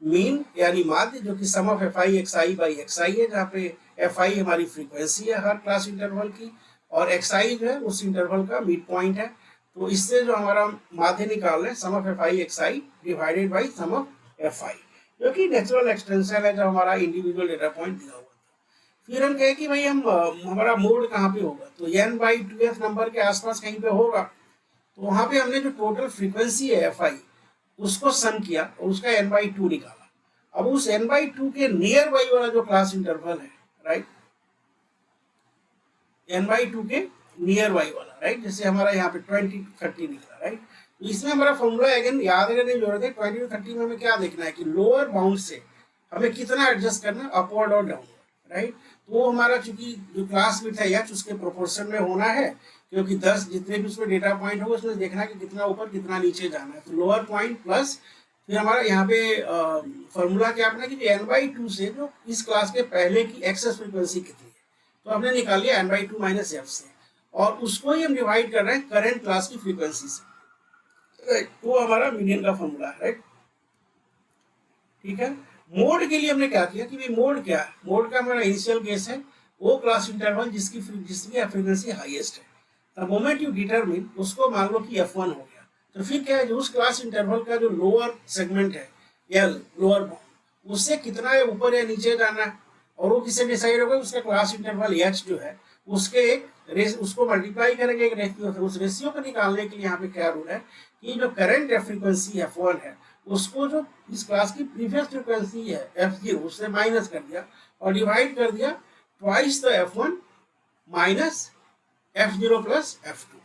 मीन यानी माध्य जो कि sum of FI XI by XI है, जहाँ पे FI हमारी फ्रीक्वेंसी है हर क्लास इंटरवल की और XI जो है उस इंटरवल का मिड पॉइंट है। तो इससे जो हमारा माध्य निकाल रहे हैं sum of FI XI divided by sum of FI, जो कि नेचुरल एक्सटेंशन है जो हमारा इंडिविजुअल डेटा पॉइंट दिया हुआ था। फिर हम कहे कि भाई हम हमारा मोड कहाँ पे होगा, तो n/2th नंबर के आसपास कहीं पे होगा। तो वहां पे हमने जो टोटल फ्रीक्वेंसी है FI उसको सम किया और उसका n/2 निकाला। अब उस n/2 के नियर बाई वाला जो क्लास इंटरवल है, राइट, n/2 के नियर बाई वाला, राइट, जैसे हमारा यहाँ पे 20 to 30 निकला, राइट। तो इसमें हमारा फॉर्मूला अगेन याद रखने की जरूरत है। 20 to 30 में हमें क्या देखना है कि लोअर बाउंड से हमें कितना एडजस्ट करना है, अपवर्ड और डाउनवर्ड, राइट। तो वो हमारा चूंकि जो क्लास विड्थ है एच उसके प्रोपोर्शन में होना है, क्योंकि 10 जितने भी उसमें डेटा पॉइंट होगा उसमें देखना है कि कितना ऊपर कितना नीचे जाना है। तो लोअर पॉइंट प्लस फिर हमारा यहाँ पे फॉर्मूला क्या अपना कि n/2 से जो इस क्लास के पहले की एक्सेस फ्रीक्वेंसी कितनी है, तो हमने निकाल लिया n/2 माइनस f से, और उसको ही हम डिवाइड कर रहे हैं करंट क्लास की फ्रीक्वेंसी से, राइट। वो हमारा मीडियन का फॉर्मूला है, राइट। ठीक है, मोड के लिए हमने क्या किया कि भाई मोड क्या है, मोड का हमारा इनिशियल केस है वो क्लास इंटरवल जिसकी फ्रीक्वेंसी हाईएस्ट है। द मोमेंट यू डिटरमिन उसको मान लो कि F1 हो गया, तो फिर क्या है जो उस क्लास इंटरवल का जो लोअर सेगमेंट है L लोअर बाउंड उससे कितना है ऊपर या नीचे जाना है, और वो किससे डिसाइड होगा, उसका क्लास इंटरवल H जो है उसके एक उसको मल्टीप्लाई करेंगे एक रेशियो से। उस रेशियो को निकालने के लिए यहाँ पे क्या रूल है कि जो करंट फ्रीक्वेंसी F1 है उसको जो इस क्लास की प्रीवियस फ्रीक्वेंसी है F0 उससे माइनस कर दिया और डिवाइड कर दिया twice the F1 minus F0 plus F2।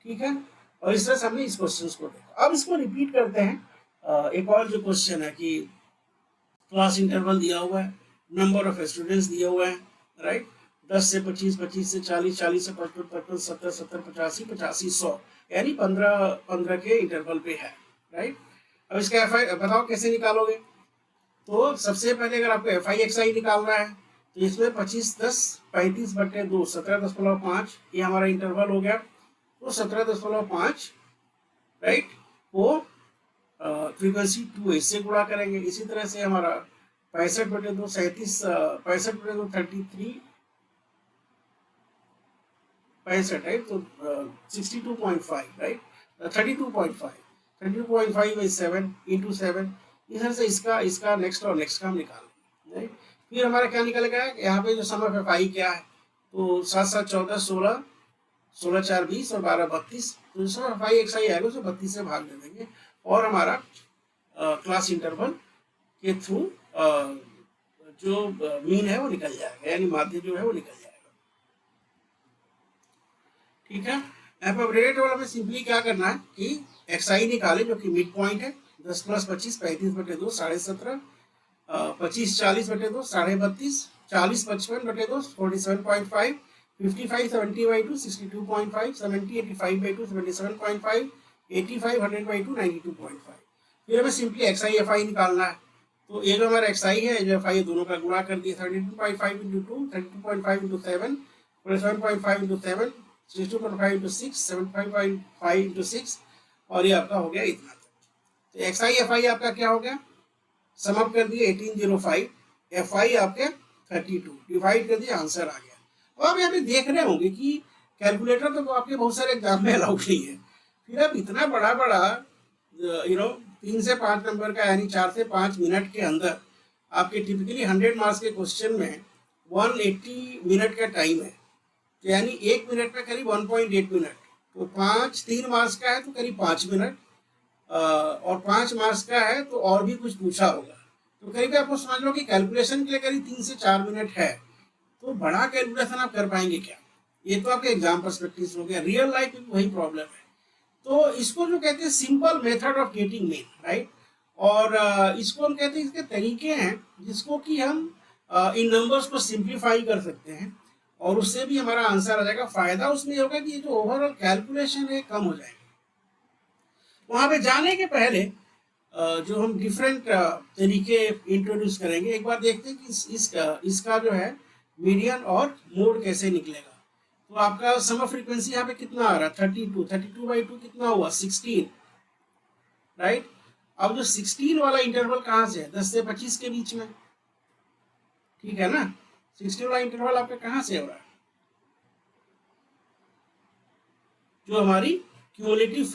ठीक है, और इस तरह से हमने इस क्वेश्चन को देखा। अब इसको रिपीट करते हैं। एक और जो क्वेश्चन है कि क्लास इंटरवल दिया हुआ है, नंबर ऑफ स्टूडेंट्स दिए हुए हैं, राइट, 10 से 25, 25 से 40, 40 से 55, 55, 70, 70, 85, 85, 100, यानी 15 15 के इंटरवल पे है, राइट। अब इसका एफ आई बताओ कैसे निकालोगे। तो सबसे पहले अगर आपको एफ आई एक्स आई निकालना है तो इसमें 25, 10, 35/2, 17.5, ये हमारा इंटरवल हो गया। तो 17.5, राइट, वो फ्रीक्वेंसी 2 इससे गुणा करेंगे। इसी तरह से हमारा 65/2, 37, 65/2, 33, 65 है तो 62.5, राइट, 32.5 is 7 into 7। इस तरह से इसका नेक्स्ट और नेक्स्ट का हम निकालेंगे, राइट। फिर हमारा क्या निकलेगा, यहाँ पे जो सम ऑफ एफ आई क्या है, तो 7, 7, 14, 16, 16, 4, 20 और 12, 32। तो सम ऑफ एफ आई एक्स आई आएगा उसे 32 से भाग दे देंगे और हमारा क्लास इंटरवल के थ्रू जो मीन है वो निकल जाएगा, यानी माध्य जो है वो निकल जाएगा। ठीक है, एपरेट वाला में सिंपली क्या करना है कि एक्स आई निकाले जो कि मिड पॉइंट है। 10 + 25 35/2 17.5, 25 40/2 32.5, 40 55/2 47.5, 55 70/2 62.5, 70 85/2 77.5, 85 100/2 92.5। फिर हमें सिंपली एक्स आई एफ आई निकालना है। तो ये जो हमारा एक्स आई है जो एफ आई दोनों का गुणा कर दिया, 32.5 × 2, 32.5 × 7, 47.5 × 7, 62.5 × 6, 75.5 × 6, और ये आपका हो गया इतना। तो एक्स आई एफ आई आपका क्या हो गया, सम अप कर दिए 1805, एफ आई आपके 32, डिवाइड कर दिया, आंसर आ गया। और आप यहाँ पे देख रहे होंगे कि कैलकुलेटर तो आपके बहुत सारे एग्जाम में अलाउड नहीं है, फिर आप इतना बड़ा बड़ा 3 से 5 नंबर का यानी 4 से 5 मिनट के अंदर आपके टिपिकली 100 मार्क्स के क्वेश्चन में 180 मिनट का टाइम है, तो यानी 1 मिनट में करीब 1.8 मिनट, तो 3 मार्क्स का है तो करीब 5 मिनट, और 5 मार्क्स का है तो और भी कुछ पूछा होगा, तो करीब आपको समझ लो कि कैलकुलेशन के लिए करीब 3 से 4 मिनट है। तो बड़ा कैलकुलेशन आप कर पाएंगे क्या, ये तो आपके एग्जाम पर्सपेक्टिव हो गया। रियल लाइफ में वही प्रॉब्लम है। तो इसको जो कहते हैं simple method of getting mean, right, और इसको हम कहते हैं इसके तरीके हैं जिसको कि हम इन नंबर्स को सिंप्लीफाई कर सकते हैं और उससे भी हमारा आंसर आ जाएगा। फायदा उसमें होगा कि ये जो ओवरऑल कैलकुलेशन है कम हो जाएगा। वहां पे जाने के पहले जो हम डिफरेंट तरीके इंट्रोड्यूस करेंगे, एक बार देखते हैं कि इसका जो है मीडियन और मोड कैसे निकलेगा। तो आपका सम ऑफ फ्रीक्वेंसी यहाँ पे कितना आ रहा है, 32, 32/2 कितना हुआ, 16, राइट। अब जो 16 वाला इंटरवल कहाँ से है, 10 से 25 के बीच में, ठीक है ना। 16 वाला इंटरवल आपका कहाँ से हो रहा है, जो हमारी क्यूमुलेटिव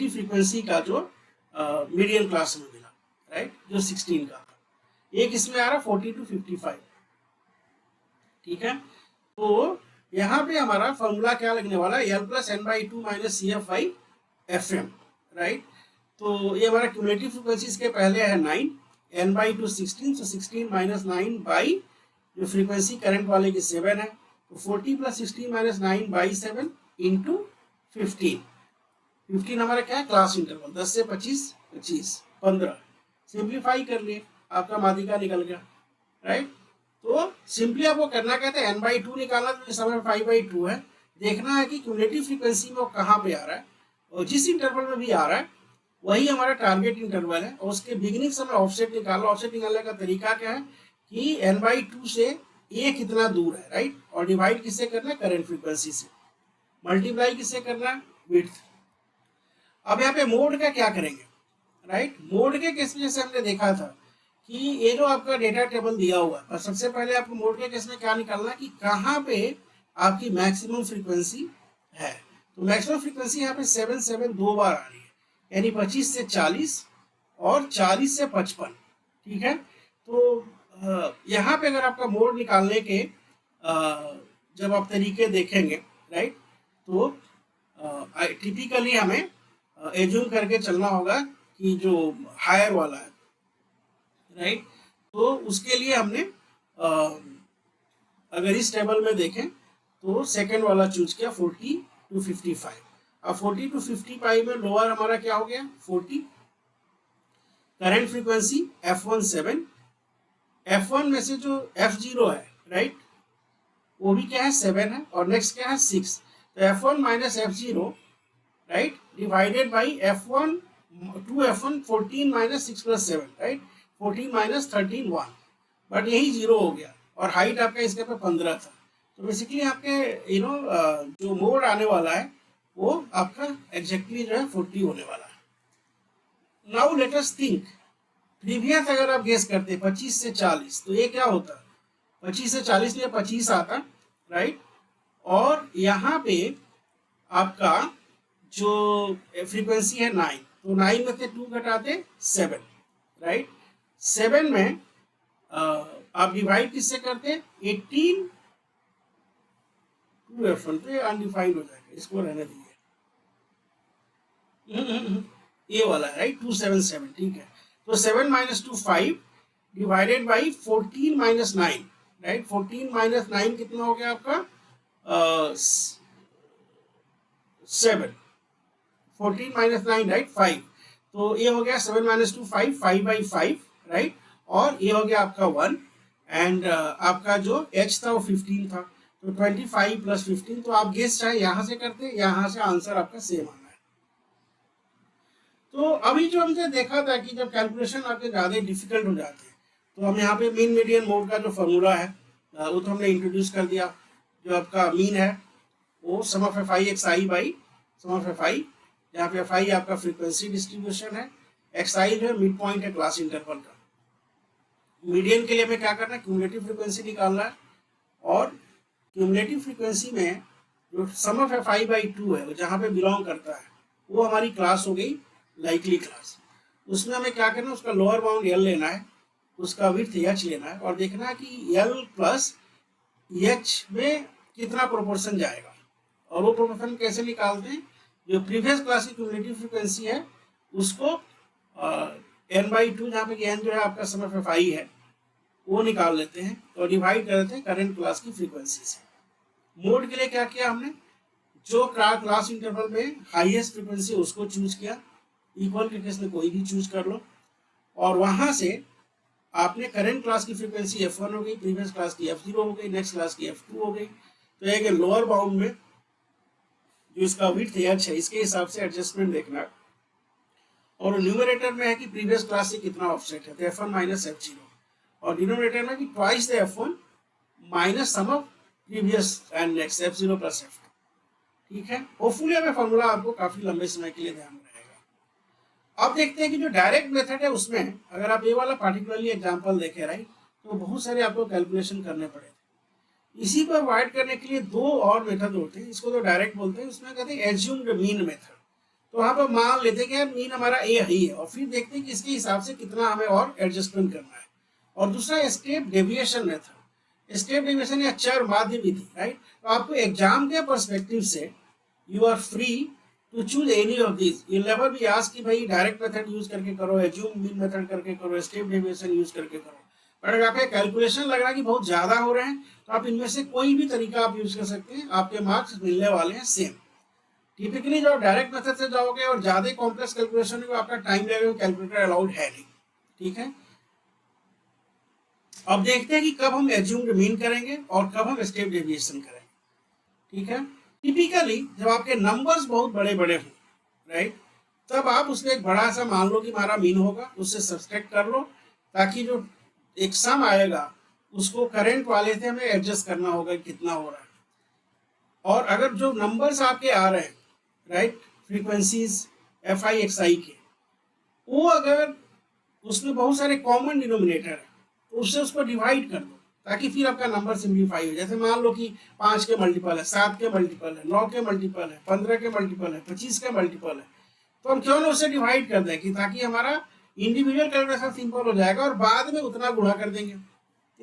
फ्रीक्वेंसी का जो मीडियन क्लास में मिला, राइट, जो 16 का। एक इसमें आ रहा 40 to 55, ठीक है। तो यहाँ पे हमारा फॉर्मूला क्या लगने वाला है, L + n/2 - CF/FM, राइट। तो ये हमारा क्यूमुलेटिव फ्रीक्वेंसी इसके पहले है 9, n/2 16, तो 16 - 9 बाई जो फ्रीक्वेंसी करंट वाले की 7 है, तो 40 + 16 - 9 बाई 7 इंटू 15। 15 हमारा क्या है, क्लास इंटरवल, 10 से 25, 25, 15। सिंप्लीफाई कर लिए, आपका माध्यिका निकल गया, राइट। तो सिंपली आपको करना कहते हैं n/2 निकालना, तो इस समय 5/2 है। देखना है कि क्यूमुलेटिव फ्रीक्वेंसी में वो कहाँ पे आ रहा है, और जिस इंटरवल में भी आ रहा है वही हमारा टारगेट इंटरवल है, और उसके बिगिनिंग समय ऑफसेट निकालना। ऑफसेट निकालने का तरीका क्या है कि n/2 से a कितना दूर है, राइट, और डिवाइड किससे करना है, करंट फ्रीक्वेंसी से, मल्टीप्लाई किससे करना है, विड्थ। अब यहाँ पे मोड का क्या करेंगे, राइट। मोड के केस में जैसे हमने देखा था कि ये जो आपका डेटा टेबल दिया हुआ है, सबसे पहले आपको मोड के केस में क्या निकालना है कि कहाँ पे आपकी मैक्सिमम फ्रीक्वेंसी है। तो मैक्सिमम फ्रीक्वेंसी यहाँ पे 7 7 2 बार आ रही है, यानी 25 से 40 और 40 से 55, ठीक है। तो यहाँ पे अगर आपका मोड निकालने के जब आप तरीके देखेंगे, राइट, तो टिपिकली हमें एज्यूम करके चलना होगा कि जो हायर वाला है, राइट, तो उसके लिए हमने अगर इस टेबल में देखें तो सेकंड वाला चूज किया 40 to 55। अब 40 to 55 में लोअर हमारा क्या हो गया 40, करंट फ्रीक्वेंसी F1 7, F1 में से जो F0 है, राइट, वो भी क्या है 7 है, और नेक्स्ट क्या है 6, तो F1 minus F0, right, divided by F1 2F1 14 minus 6 plus 7, right, 14 minus 13 1, but यही 0 हो गया, और हाइट आपका इसके पे 15 था। तो बेसिकली आपके जो मोड आने वाला है वो आपका एग्जैक्टली जो है 40 होने वाला है। Now let us think, previous अगर आप गेस करते 25 से 40 तो ये क्या होता, 25 से 40 में 25 आता, राइट, और यहाँ पे आपका जो फ्रीक्वेंसी है 9, तो 9 में से 2 घटाते 7, राइट, 7 में आप डिवाइड किससे करते 18, 2F1 पे अनडिफाइंड हो जाएगा, इसको रहने दीजिए, ये वाला है, राइट, 277, ठीक है, तो 7 minus 2 5 divided by 14 minus 9, right, 14 minus 9 कितना हो गया आपका 7, 14 माइनस 9, राइट, 5, तो ये हो गया 7 माइनस 2 5, 5 बाई 5, राइट, और ये हो गया आपका 1, एंड आपका जो h था वो 15 था, तो 25 प्लस 15, तो आप गेस चाहे यहाँ से करते, यहाँ से आंसर आपका सेम आना है। तो अभी जो हमने देखा था कि जब कैलकुलेशन आपके ज़्यादा डिफिकल्ट हो जाते हैं तो हम यहाँ पे मीन मीडियन मोड का जो फॉर्मूला है वो तो हमने इंट्रोड्यूस कर दिया। जो आपका मीन है वो sum of F I x I by sum of F I, जहाँ पे एफ आई आपका फ्रीक्वेंसी डिस्ट्रीब्यूशन है, एक्स आई जो है मिड पॉइंट है क्लास इंटरवल का। मीडियन के लिए हमें क्या करना है, क्यूमुलेटिव फ्रीक्वेंसी निकालना है, और क्यूमुलेटिव फ्रीक्वेंसी में जो सम ऑफ एफ आई बाई 2 है जहाँ पे बिलोंग करता है वो हमारी क्लास हो गई लाइकली क्लास। उसमें हमें क्या करना है, उसका लोअर बाउंड एल लेना है, उसका विड्थ एच लेना है, और देखना है कि एल प्लस एच में कितना प्रोपोर्शन जाएगा। और वो प्रोपोर्शन कैसे निकालते हैं, जो प्रीवियस क्लास की क्यूमुलेटिव फ्रीक्वेंसी है उसको एन बाई 2, जहाँ पे एन जो है आपका सम ऑफ एफ आई है, वो निकाल लेते हैं और डिवाइड कर देते हैं करंट क्लास की फ्रीक्वेंसी से। मोड के लिए क्या किया हमने, जो क्लास इंटरवल में हाईएस्ट फ्रीक्वेंसी उसको चूज किया, इक्वल के केस में कोई भी चूज कर लो, और वहां से आपने करंट क्लास की फ्रीक्वेंसी F1 हो गई, प्रीवियस क्लास की F0 हो गई, नेक्स्ट क्लास की F2 हो गई, तो एक लोअर बाउंड में जो इसका विड्थ h है इसके हिसाब से एडजस्टमेंट देखना, और न्यूमरेटर में है कि प्रीवियस क्लास से कितना ऑफसेट है, तो F1 माइनस F0, और डिनोमिनेटर में कि twice the F1 minus sum of previous and next F0 plus F2, ठीक है। होपफुली हमें फॉर्मूला आपको काफी लंबे समय के लिए ध्यान रहेगा। अब देखते हैं कि जो डायरेक्ट मेथड है उसमें अगर आप ये वाला पार्टिकुलरली एग्जांपल देखें, राइट, तो बहुत सारे आपको कैलकुलेशन करने पड़े थे। इसी को अवॉइड करने के लिए दो और मेथड होते हैं, इसको तो डायरेक्ट बोलते हैं, उसमें कहते हैं एज्यूम्ड मीन मेथड। तो वहाँ पर मान लेते हैं कि यार मीन हमारा ए ही है, और फिर देखते हैं कि इसके हिसाब से कितना हमें और एडजस्टमेंट करना है। और दूसरा step deviation method, step deviation या चर माध्य विधि, राइट। तो आपको एग्जाम के पर्सपेक्टिव से you are free to choose any of this, you never be asked कि भाई डायरेक्ट मेथड यूज करके करो, एज्यूम मीन मेथड करके करो, स्टेप डेविएशन यूज करके करो। पर अगर आपका कैलकुलेशन लग रहा है कि बहुत ज्यादा हो रहे हैं तो आप इनमें से कोई भी तरीका आप यूज कर सकते हैं, आपके मार्क्स मिलने वाले हैं सेम। टिपिकली जब डायरेक्ट मेथड से जाओगे और ज्यादा कॉम्प्लेक्स कैलकुलेशन में आपका टाइम लगेगा, कैलकुलेटर अलाउड है नहीं, ठीक है। अब देखते हैं कि कब हम एज्यूम्ड मीन करेंगे और कब हम स्टेप डेविएशन करेंगे, ठीक है। टिपिकली जब आपके नंबर्स बहुत बड़े बड़े हों, राइट, तब आप उसमें एक बड़ा सा मान लो कि हमारा मीन होगा, उससे सब्सट्रैक्ट कर लो, ताकि जो एक सम आएगा उसको करंट वाले से हमें एडजस्ट करना होगा कितना हो रहा है। और अगर जो नंबर्स आपके आ रहे हैं, right, frequencies F I x I के, वो अगर उसमें बहुत सारे कॉमन डिनोमिनेटर है तो उससे उसको डिवाइड कर दो, ताकि फिर आपका नंबर सिंप्लीफाई हो। जैसे मान लो कि 5 के मल्टीपल है, 7 के मल्टीपल है, 9 के मल्टीपल है, 15 के मल्टीपल है, 25 के मल्टीपल है, तो हम क्यों ना उससे डिवाइड कर दें कि ताकि हमारा इंडिविजुअल कैलकुलेशन सिंपल हो जाएगा और बाद में उतना गुणा कर देंगे,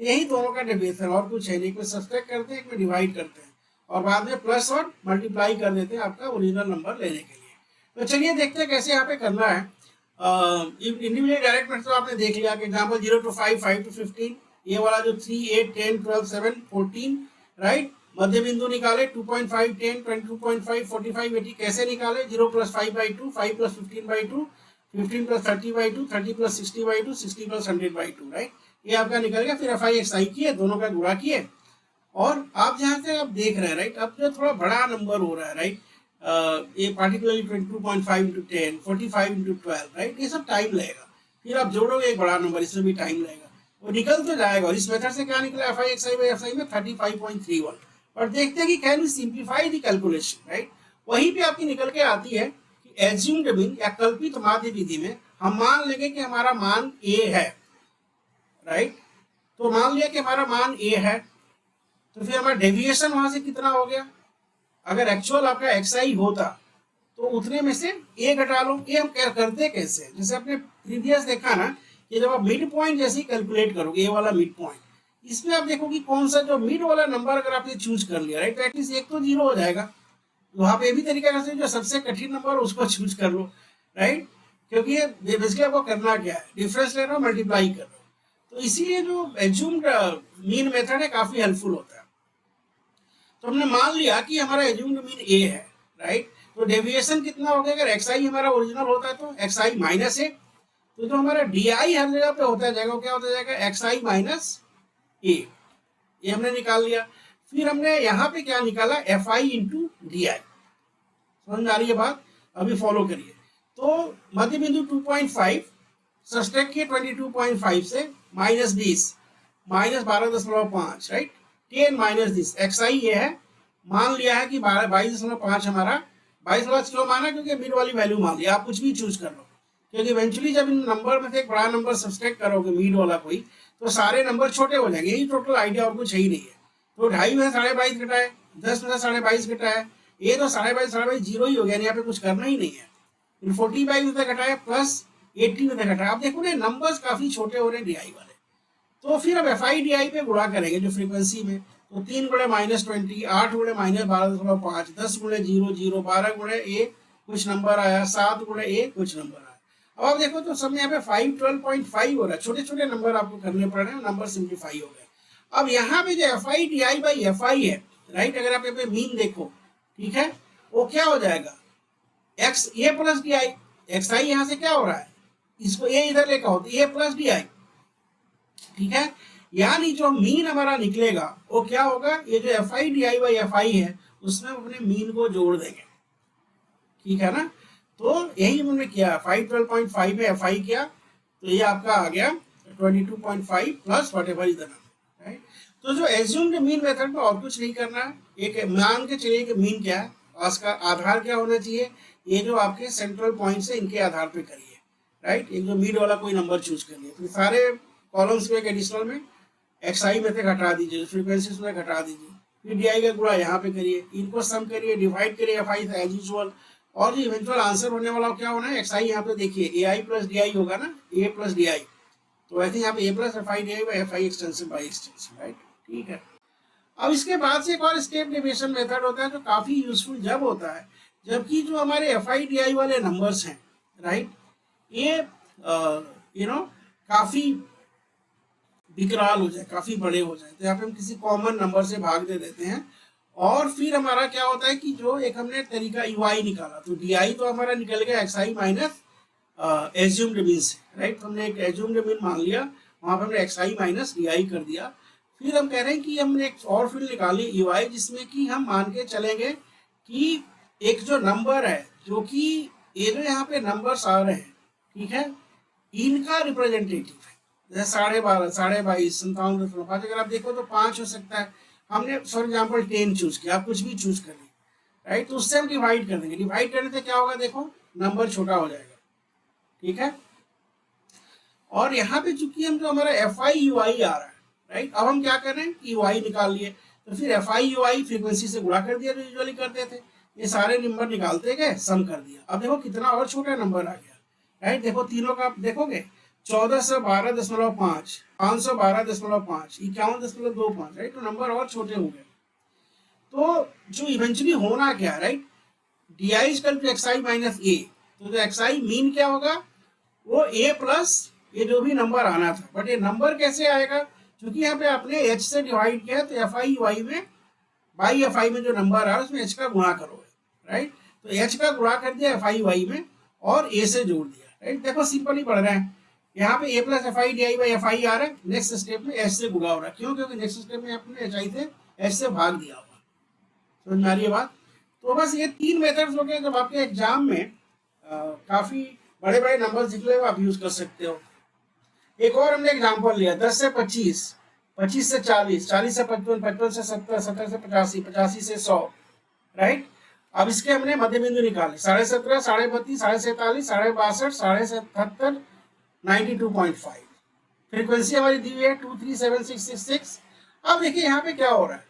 यही दोनों का डेविएशन, और कुछ है नहीं। कोई सब्सट्रैक्ट करते हैं, एक में डिवाइड करते हैं और बाद में प्लस और मल्टीप्लाई कर देते हैं आपका ओरिजिनल नंबर लेने के लिए। तो चलिए देखते हैं कैसे यहाँ पे करना है। इंडिविजुअल डायरेक्ट मेथड तो आपने देख लिया कि एग्जाम्पल 0 to 5, 5 to 15, ये वाला जो 3, 8, 10, 12, 7, 14, राइट। मध्य बिंदु निकाले 2.5, 10, 22.5, 45, 80 कैसे निकाले? 0 + 5/2, 5 + 15/2, 15 + 30/2, 30 + 60/2, 60 + 100/2, राइट। ये आपका निकल गया। फिर FI XI किए, दोनों का गुणा किए, और आप जहाँ से आप देख रहे हैं, राइट, अब जो थोड़ा बड़ा नंबर हो रहा है, राइट, ये पार्टिकुलरली 22.5 × 10, 45 × 12, राइट, ये सब टाइम लगेगा। फिर आप जोड़ोगे एक बड़ा नंबर, इसमें भी टाइम लगेगा, वो निकल तो जाएगा। और इस मेथड से क्या निकला? FI XI में 35.31। और देखते हैं कि can we simplify the calculation, right. वहीं पे आपकी निकल के आती है कि एज्यूम्ड मीन या कल्पित माध्य विधि में हम मान लेंगे कि हमारा मान A है, राइट। तो मान लिया कि हमारा मान A है, तो फिर हमारा डेविएशन वहां से कितना हो गया? अगर एक्चुअल आपका XI होता तो उतने में से A घटा लो। ये हम करते कैसे? जैसे आपने प्रीवियस देखा ना कि जब आप मिड पॉइंट जैसे कैलकुलेट करोगे, ये वाला मिड पॉइंट, इसमें आप देखो कि कौन सा जो मिड वाला नंबर अगर आपने चूज कर लिया, राइट, तो एटलीस्ट एक तो 0 हो जाएगा। तो आप ये भी तरीका कर सकते जो सबसे कठिन नंबर उसको चूज कर लो, राइट, क्योंकि ये बेसिकली आपको करना क्या है? डिफरेंस ले रहे हो, मल्टीप्लाई कर रहे हो। तो इसीलिए जो एज्यूम्ड मीन मेथड है काफी हेल्पफुल होता है। तो हमने मान लिया कि हमारा एज्यूम्ड मीन A है, राइट। तो डेविएशन कितना हो गया? अगर XI हमारा ओरिजिनल होता है तो XI माइनस A, तो जो हमारा DI हर जगह पे होता जाएगा वो क्या होता जाएगा? XI minus A। ये हमने निकाल लिया। फिर हमने यहाँ पे क्या निकाला? FI × DI। समझ में आ रही है बात? अभी फॉलो करिए। तो मध्य बिंदु 2.5 सब्सट्रैक्ट किए 22.5 से, -20 -12.5, राइट, 10 - दिस XI ये है। मान लिया है कि 22.5 हमारा 22 क्यों माना? क्योंकि मिड वाली वैल्यू मान लिया। आप कुछ भी चूज कर लो, क्योंकि इवेंचुअली जब इन नंबर में से एक बड़ा नंबर सब्सट्रैक्ट करोगे मिड वाला कोई, तो सारे नंबर छोटे हो जाएंगे। यही टोटल आइडिया, और कुछ है ही नहीं है। तो 2.5 में से 22.5 घटाए, 10 में से 22.5 घटाए, ये तो 22.5 जीरो ही हो गया, यहाँ पे कुछ करना ही नहीं है। फिर 40/22 में से घटाए, प्लस 80 में से घटाए। आप देखो ना नंबर्स काफी छोटे हो रहे हैं DI वाले। तो फिर अब FI DI पे गुणा करेंगे जो फ्रीक्वेंसी में, तो 3 × -20, 8 × -12.5, 10 × 0, 0, 12 × A कुछ नंबर आया, 7 × A कुछ नंबर आया। अब आप देखो तो सब में यहाँ पे 5, 12.5 हो रहा है। छोटे छोटे नंबर आपको करने पड़ रहे हैं, नंबर सिंप्लीफाई हो गए। अब यहाँ पे जो FI DI FI है, राइट, अगर आप यहाँ पे मीन देखो, ठीक है, वो क्या हो जाएगा? A + DI। XI यहाँ से क्या हो रहा है? इसको A इधर लेकर हो तो A + DI, ठीक है। यानी जो मीन हमारा निकलेगा वो क्या होगा? ये जो FI DI FI है उसमें अपने मीन को जोड़ देंगे, ठीक है ना। तो यही हमने किया। 5, 12.5 में FI किया, तो ये आपका आ गया 22.5 plus whatever is the number, right. तो जो एज्यूम्ड मीन मेथड में और कुछ नहीं करना है। एक मान के चलिए कि मीन क्या है, उसका आधार क्या होना चाहिए? ये जो आपके सेंट्रल पॉइंट है इनके आधार पे करिए, राइट। एक जो मिड वाला कोई नंबर चूज कर लिया, तो सारे कॉलम्स में एक एडिशनल में XI में से घटा दीजिए, फ्रीक्वेंसीज में घटा दीजिए, फिर DI का गुणा यहाँ पे करिए, इनको सम करिए, डिवाइड करिए FI से एज यूजुअल, और जो इवेंचुअल आंसर होने वाला क्या होना है? XI यहाँ पे देखिए AI + DI होगा ना, A + DI, तो वैसे यहाँ पे A + FI DI FI extension by extension, right, ठीक है। अब इसके बाद से एक और स्टेप डेविएशन मेथड होता है जो काफी यूजफुल जब होता है जबकि जो हमारे FI DI वाले नंबर्स हैं, राइट, ये काफी विकराल हो जाए, काफी बड़े हो जाए। तो यहाँ पे हम किसी कॉमन नंबर से भाग दे देते हैं, और फिर हमारा क्या होता है कि जो एक हमने तरीका UI निकाला, तो DI तो हमारा निकल गया XI माइनस एज्यूम्ड मीन से, राइट। हमने एक एज्यूम्ड मीन मान लिया, वहां पर हमने XI माइनस DI कर दिया। फिर हम कह रहे हैं कि हमने एक और फील्ड निकाली UI, जिसमें कि हम मान के चलेंगे कि एक जो नंबर है, जो कि ये जो यहाँ पे नंबर्स आ रहे हैं, ठीक है, इनका रिप्रेजेंटेटिव है। जैसे 12.5, 22.5, 57.5, अगर आप देखो तो 5 हो सकता है। हमने फॉर एग्जाम्पल 10 चूज किया, आप कुछ भी चूज करिए, राइट, तो उससे हम डिवाइड कर देंगे। डिवाइड करने से क्या होगा? देखो नंबर छोटा हो जाएगा, ठीक है। और यहाँ पे चूंकि हम जो हमारा FI UI आ रहा है, राइट, अब हम क्या कर रहे हैं कि UI निकाल लिए, तो फिर FI UI फ्रीक्वेंसी से गुणा कर दिया जो यूजुअली करते थे। ये सारे नंबर निकालते गए, सम कर दिया। अब देखो कितना और छोटा नंबर आ गया, राइट। देखो तीनों का आप देखोगे 1412.5, 512.5, 51.25, राइट। तो नंबर और छोटे हो गए। तो जो इवेंचुअली होना क्या, right, D I equal to X I minus A. तो एक्स आई मीन क्या होगा, वो ए प्लस ये जो भी नंबर आना था। बट ये नंबर कैसे आएगा, क्योंकि यहाँ पे आपने एच से डिवाइड किया, तो एफ आई वाई में बाई एफ आई में जो नंबर आ रहा है उसमें एच का गुणा करोगे, राइट। तो एच का गुणा कर दिया एफ आई वाई में और ए से जोड़ दिया, राइट। देखो सिंपल ही पढ़ रहे हैं। यहाँ पे A plus F I D I by F I आ रहा है, नेक्स्ट स्टेप में एच से गुणा हो रहा है। क्यों, क्योंकि नेक्स्ट स्टेप में आपने एच आई से एच से भाग दिया हुआ। समझ में आ रही है बात। तो बस ये 3 मेथड्स हो गए जब आपके एग्जाम में काफी बड़े बड़े नंबर निकले हो, आप यूज कर सकते हो। एक और हमने एग्जांपल लिया 10 से 25, 25 से 40, 40 से 55, 55 से 70, 70 से 85, 85 से 100, राइट। अब इसके हमने मध्य बिंदु निकाले 17.5, 32.5, 47.5, 62.5, 77, 92.5। फ्रीक्वेंसी हमारी दी हुई है 237666। अब देखिए यहाँ पे क्या हो रहा है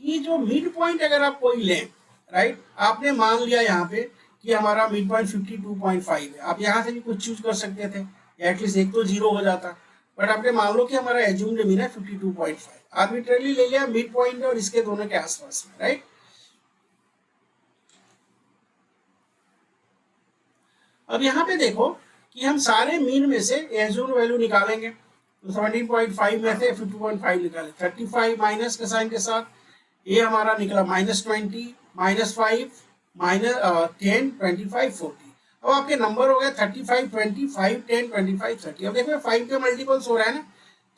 कि जो मिड पॉइंट अगर आप कोई लें, राइट, आपने मान लिया यहाँ पे कि हमारा मिड पॉइंट 52.5 है। आप यहाँ से भी कुछ चूज कर सकते थे, एटलीस्ट एक तो जीरो हो जाता, बट आपने मान लो कि हमारा एज्यूम्ड मीन है 52.5। आर्बिट्रेरली ले लिया मिड पॉइंट और इसके दोनों के आसपास में, राइट। अब यहाँ पे देखो कि हम सारे मीन में से एज्यूम्ड वैल्यू निकालेंगे। तो 17.5 में से 50.5 निकाले, 35 माइनस के साइन के साथ, ये हमारा निकला -20, -5, -10, 25, 40। अब आपके नंबर हो गए 35, 20, 5, 10, 25, 30। अब देखो 5 के मल्टीपल्स हो रहा है ना,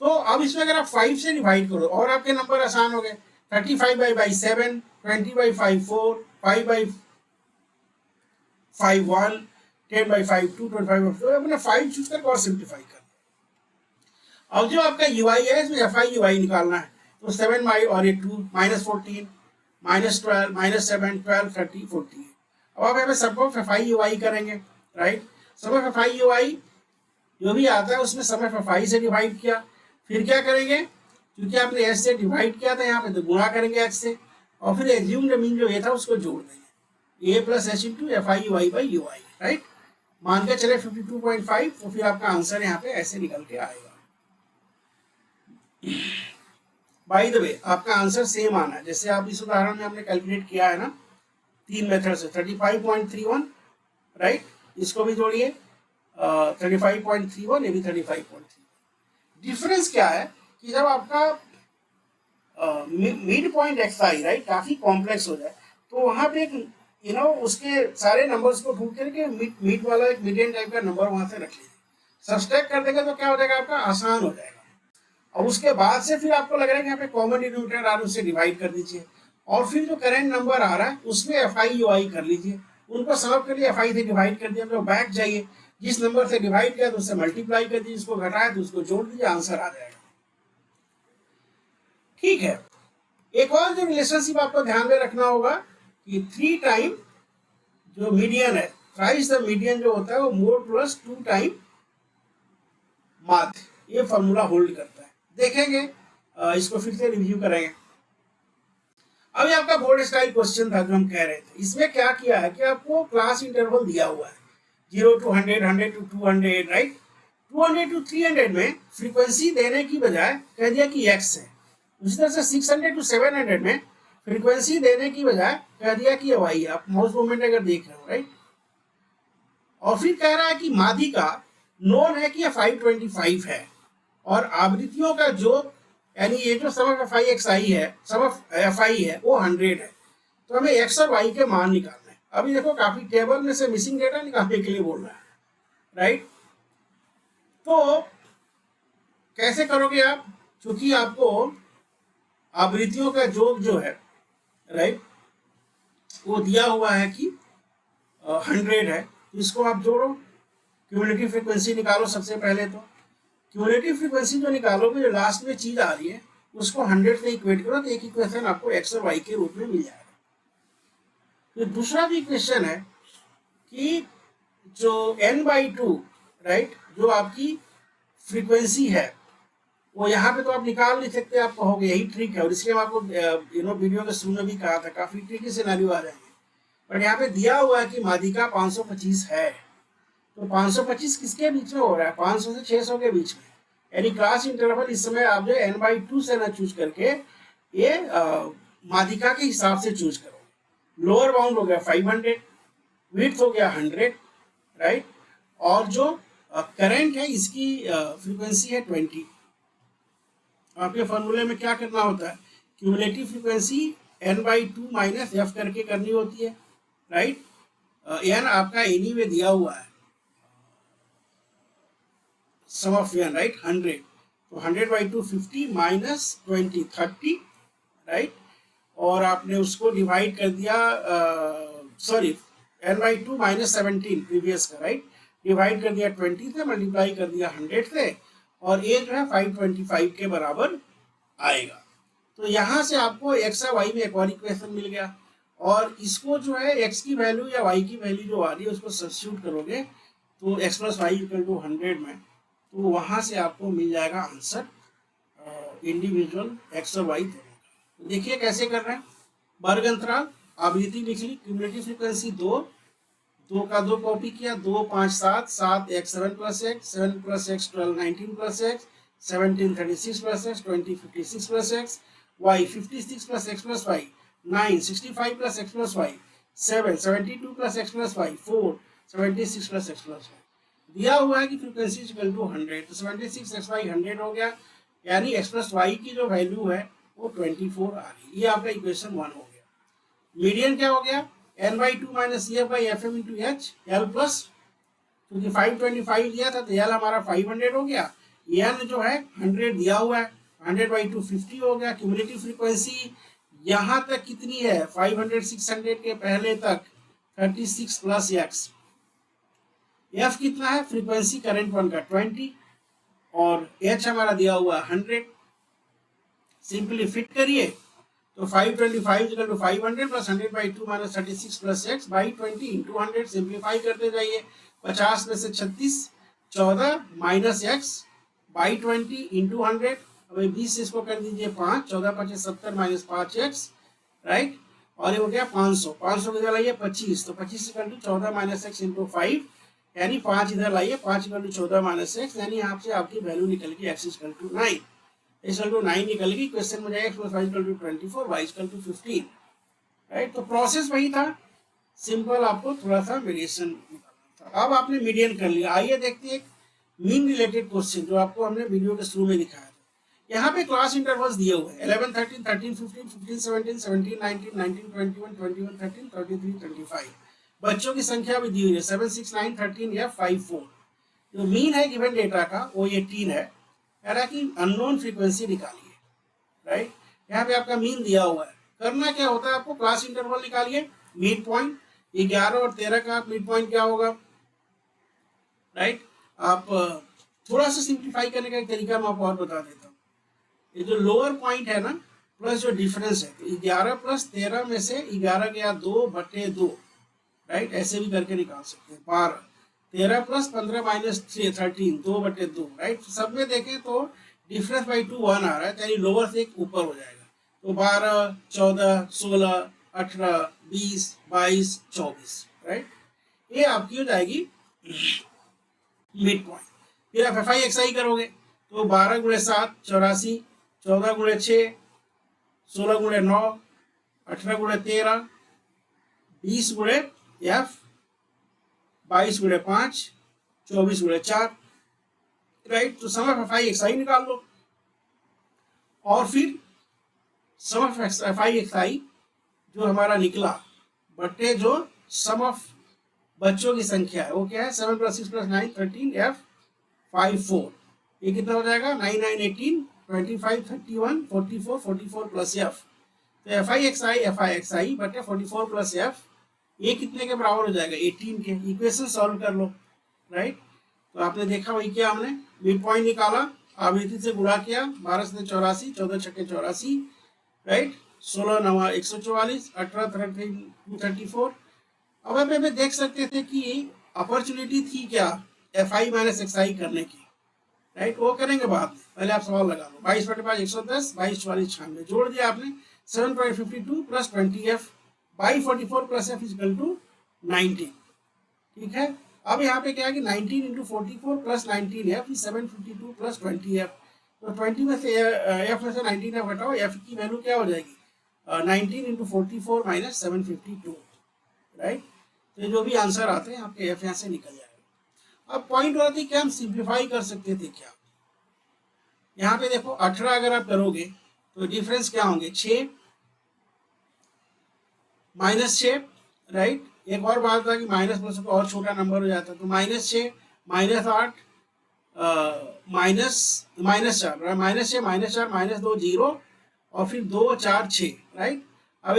तो अब इसमें अगर आप 5 से डिवाइड करो और आपके नंबर आसान हो गए। 35/7, 20/5 4, 5/5 1, 10/5 2, 25/5। तो अपने 5 चूज करके और सिंप्लीफाई कर। अब जो आपका यूआई है इसमें एफ आई यूआई निकालना है। तो 7 और ये 2, -14, -12, -7, 12, 30, 40। अब आप यहाँ पे सब ऑफ एफ आई यूआई करेंगे, राइट। सब ऑफ एफ आई यूआई जो भी आता है उसमें सब ऑफ एफ आई से डिवाइड किया। फिर क्या करेंगे, क्योंकि आपने एच से डिवाइड किया था यहाँ पे, तो गुणा करेंगे एच से, और फिर एज्यूम्ड मीन जो ये था उसको जोड़ देंगे, A plus H into F I U I by U I, right. मान के चले 52.5, तो फिर आपका आंसर यहाँ पे ऐसे निकल के आएगा। बाय द वे आपका आंसर सेम आना है जैसे आप इस उदाहरण में हमने कैलकुलेट किया है ना, 3 मेथड से 35.31, राइट। इसको भी जोड़िए 35.31, ये भी 35.31। डिफरेंस क्या है कि जब आपका मिड पॉइंट एक्स आई, राइट, काफी कॉम्प्लेक्स हो जाए, तो वहां पे एक उसके सारे नंबर्स को ढूंढ करके मिड वाला एक मीडियन टाइप का नंबर वहां से रख लीजिए। सब्सट्रैक्ट कर देगा तो क्या हो जाएगा, आपका आसान हो जाएगा। और उसके बाद से फिर आपको लग रहा है कि यहाँ पे कॉमन डिनोमिनेटर आ रहा है, उससे डिवाइड कर दीजिए, और फिर जो करेंट नंबर आ रहा है उसमें एफ आई यू आई कर लीजिए, उनको सॉल्व कर लिया, एफ आई से डिवाइड कर दिया, तो बैक जाइए, जिस नंबर से डिवाइड किया तो उससे मल्टीप्लाई कर दीजिए, जिसको घटाया तो उसको जोड़ दीजिए, आंसर आ जाएगा। ठीक है। एक और जो रिलेशनशिप आपको ध्यान में रखना होगा कि 3 टाइम जो मीडियन है, थ्राइस द मीडियन जो होता है वो मोड प्लस 2 टाइम माध्य, ये फॉर्मूला होल्ड करता है। देखेंगे, इसको फिर से रिव्यू करेंगे। अभी आपका बोर्ड स्टाइल क्वेश्चन था जो हम कह रहे थे, इसमें क्या किया है कि आपको क्लास इंटरवल दिया हुआ है 0 to 100, 100 to 200, राइट। 200 to 300 में फ्रीक्वेंसी देने की बजाय कह दिया कि x है। उसी तरह से 600 to 700 में फ्रीक्वेंसी देने की बजाय कह दिया कि y है। आप माउस मूवमेंट अगर देख रहे हो, राइट। और फिर कह रहा है कि माध्यिका नोन है कि 525 है, और आवृत्तियों का योग यानी ये जो सम ऑफ एफ आई एक्स आई है, सम ऑफ एफ आई है वो 100 है। तो हमें एक्स और वाई के मान निकालना है। अभी देखो काफी टेबल में से मिसिंग डेटा निकालने के लिए बोल रहा है, राइट। तो कैसे करोगे आप, क्योंकि आपको आवृत्तियों का योग जो है, राइट, वो दिया हुआ है कि 100 है, तो इसको आप जोड़ो, क्यूमुलेटिव फ्रीक्वेंसी निकालो। सबसे पहले तो क्यूमुलेटिव फ्रीक्वेंसी जो निकालोगे, जो लास्ट में चीज आ रही है उसको 100 से इक्वेट करो, तो एक इक्वेशन आपको एक्स और वाई के रूप में मिल जाएगा। तो दूसरा भी इक्वेशन है कि जो n/2, राइट, जो आपकी फ्रीक्वेंसी है वो यहाँ पे तो आप निकाल नहीं सकते, आप कहोगे यही ट्रिक है, और इसलिए हम आपको वीडियो के शुरू में भी कहा था काफी ट्रिकी सिनेरियो आ जाएंगे। पर यहाँ पे दिया हुआ है कि माध्यिका 525 है, तो 525 किसके बीच में हो रहा है? 500 से 600 के बीच में। यानी क्लास इंटरवल इस समय आप जो n/2 से ना चूज करके ये माध्यिका के हिसाब से चूज करो। लोअर बाउंड हो गया 500, विड्थ हो गया 100, राइट। और जो करंट है इसकी फ्रीक्वेंसी है 20। आपके फॉर्मूले में क्या करना होता है? Cumulative frequency n/2 minus f करके करनी होती है, राइट। n आपका एनीवे दिया हुआ है, सम ऑफ n, राइट, 100। तो 100/2 50 माइनस 20 30, राइट। और आपने उसको डिवाइड कर दिया, सॉरी, n/2 माइनस 17 प्रीवियस का, राइट, डिवाइड कर दिया 20 से, मल्टीप्लाई कर दिया 100 से, और ये जो है 525 के बराबर आएगा। तो यहाँ से आपको x और y में एक और इक्वेशन मिल गया, और इसको जो है x की वैल्यू या y की वैल्यू जो आ रही है उसको सब्स्टिट्यूट करोगे तो x + y = 100 में, तो वहाँ से आपको मिल जाएगा आंसर इंडिविजुअल x और y दोनों का। तो देखिए कैसे कर रहे हैं। वर्ग अंतराल, आवृत्ति लिख ली, क्यूमुलेटिव फ्रीक्वेंसी 2 का 2 कॉपी किया, 2 5 7 7 x 7 + x 7 + x 12 19 + x 17 36 + x 20 56 + x y 56 + x + y 9 65 + x + y 7 72 + x + y 4 76 + x + y। दिया हुआ है कि फ्रीक्वेंसी = 100, तो 76 x y 100 हो गया, यानी x + y की जो वैल्यू है वो 24 आ रही। ये आपका इक्वेशन 1 हो गया। मीडियन क्या हो गया? n/2 minus EF/FM × H L plus, क्योंकि 525 दिया था तो L हमारा 500 हो गया, n जो है 100 दिया हुआ है, 100/2 50 हो गया। क्यूमुलेटिव फ्रीक्वेंसी यहाँ तक कितनी है? 500 600 के पहले तक 36 + x। f कितना है? फ्रीक्वेंसी करंट 1 का 20, और h हमारा दिया हुआ 100। सिंपली फिट करिए तो 525 = 500 + 100/2 - 36 + x / 20 × 100। सिंप्लीफाई करते जाइए, 50 में से 36 14 माइनस x / 20 × 100। अब 20 से इसको कर दीजिए 5, 14 × 5 = 70 माइनस 5x, राइट। और ये हो गया 500, 500 को इधर लाइए 25, तो 25 = 14 माइनस x × 5, यानी 5 इधर लाइए, 5 = 14 माइनस x, यानी यहाँ से आपकी वैल्यू निकल गई x = 9। = 9 निकल गई। क्वेश्चन में जाएगा x + y = 24, y = 15, राइट। तो प्रोसेस वही था, सिंपल, आपको थोड़ा सा वेरिएशन निकालना था। अब आपने मीडियन कर लिया। आइए देखते हैं मीन रिलेटेड क्वेश्चन जो आपको हमने वीडियो के शुरू में दिखाया था। यहाँ पे क्लास इंटरवल्स दिए हुए हैं 11 13 13 15 15 17 17 19 19 21 21 13 33 35। बच्चों की संख्या भी दी हुई है 7 6 9 13 या 5 4। जो मीन है गिवन डेटा का वो ये 3 है। कह रहा है कि अननोन फ्रीक्वेंसी निकालिए, राइट। यहाँ पे आपका मीन दिया हुआ है। करना क्या होता है आपको? क्लास इंटरवल निकालिए, मिड पॉइंट 11 और 13 का मिड पॉइंट क्या होगा, राइट। आप थोड़ा सा सिंप्लीफाई करने का एक तरीका मैं आपको और बता देता हूँ। ये जो लोअर पॉइंट है ना, प्लस जो डिफरेंस है, तो 11 + 13 में से 11 गया 2/2, राइट। ऐसे भी करके निकाल सकते हैं। 12 13 + 15 - 13 2/2, राइट। सब में देखें तो डिफरेंस बाई 2 1 आ रहा है, यानी लोअर से एक ऊपर हो जाएगा। तो 12 14 16 18 20 22 24, राइट। ये आपकी हो जाएगी मिड पॉइंट। फिर आप FI/XI करोगे तो 12 × 7 84, 14 × 6 16 × 9 18 × 13 20 × F 22 × 5 24 × 4, राइट। तो सम ऑफ FI/XI निकाल लो, और फिर सम ऑफ FI/XI जो हमारा निकला बटे जो सम ऑफ बच्चों की संख्या है वो क्या है? 7 + 6 + 9 13 F 5 4। ये कितना हो जाएगा? 9 9 18 25 31 44 44 + F। तो FI/XI बटे 44 + F ये कितने के बराबर हो जाएगा? 18 के। इक्वेशन सॉल्व कर लो, राइट। तो आपने देखा वही किया, हमने मिड पॉइंट निकाला, आवृत्ति से गुणा किया, 12 से 84, 14 छक्के 84, राइट। 16 9 144, 18 13 234। अब हमें देख सकते थे कि अपॉर्चुनिटी थी क्या FI/XI करने की, राइट। वो करेंगे बाद में, पहले आप सवाल लगा लो। 22 × 5 110, 22 44 96 जोड़ दिया आपने। 7.52 + 20F / 44 + F = 19, ठीक है। अब यहाँ पे क्या है कि 19 into 44 plus 19f 752 plus 20f। तो 20 में से f में से 19f हटाओ, f की वैल्यू क्या हो जाएगी 19 इंटू 44 माइनस 752, राइट। तो जो भी आंसर आते हैं आपके f यहाँ से निकल जाएगा। अब पॉइंट हो रहा था कि हम सिंप्लीफाई कर सकते थे क्या। यहाँ पे देखो 18 अगर आप करोगे तो डिफरेंस क्या होंगे 6 माइनस 6, राइट। एक और बात था कि माइनस प्लस को और छोटा नंबर हो जाता है, तो -6 -8 -4 -6 -4 -2 0 और फिर 2 4 6, राइट। अब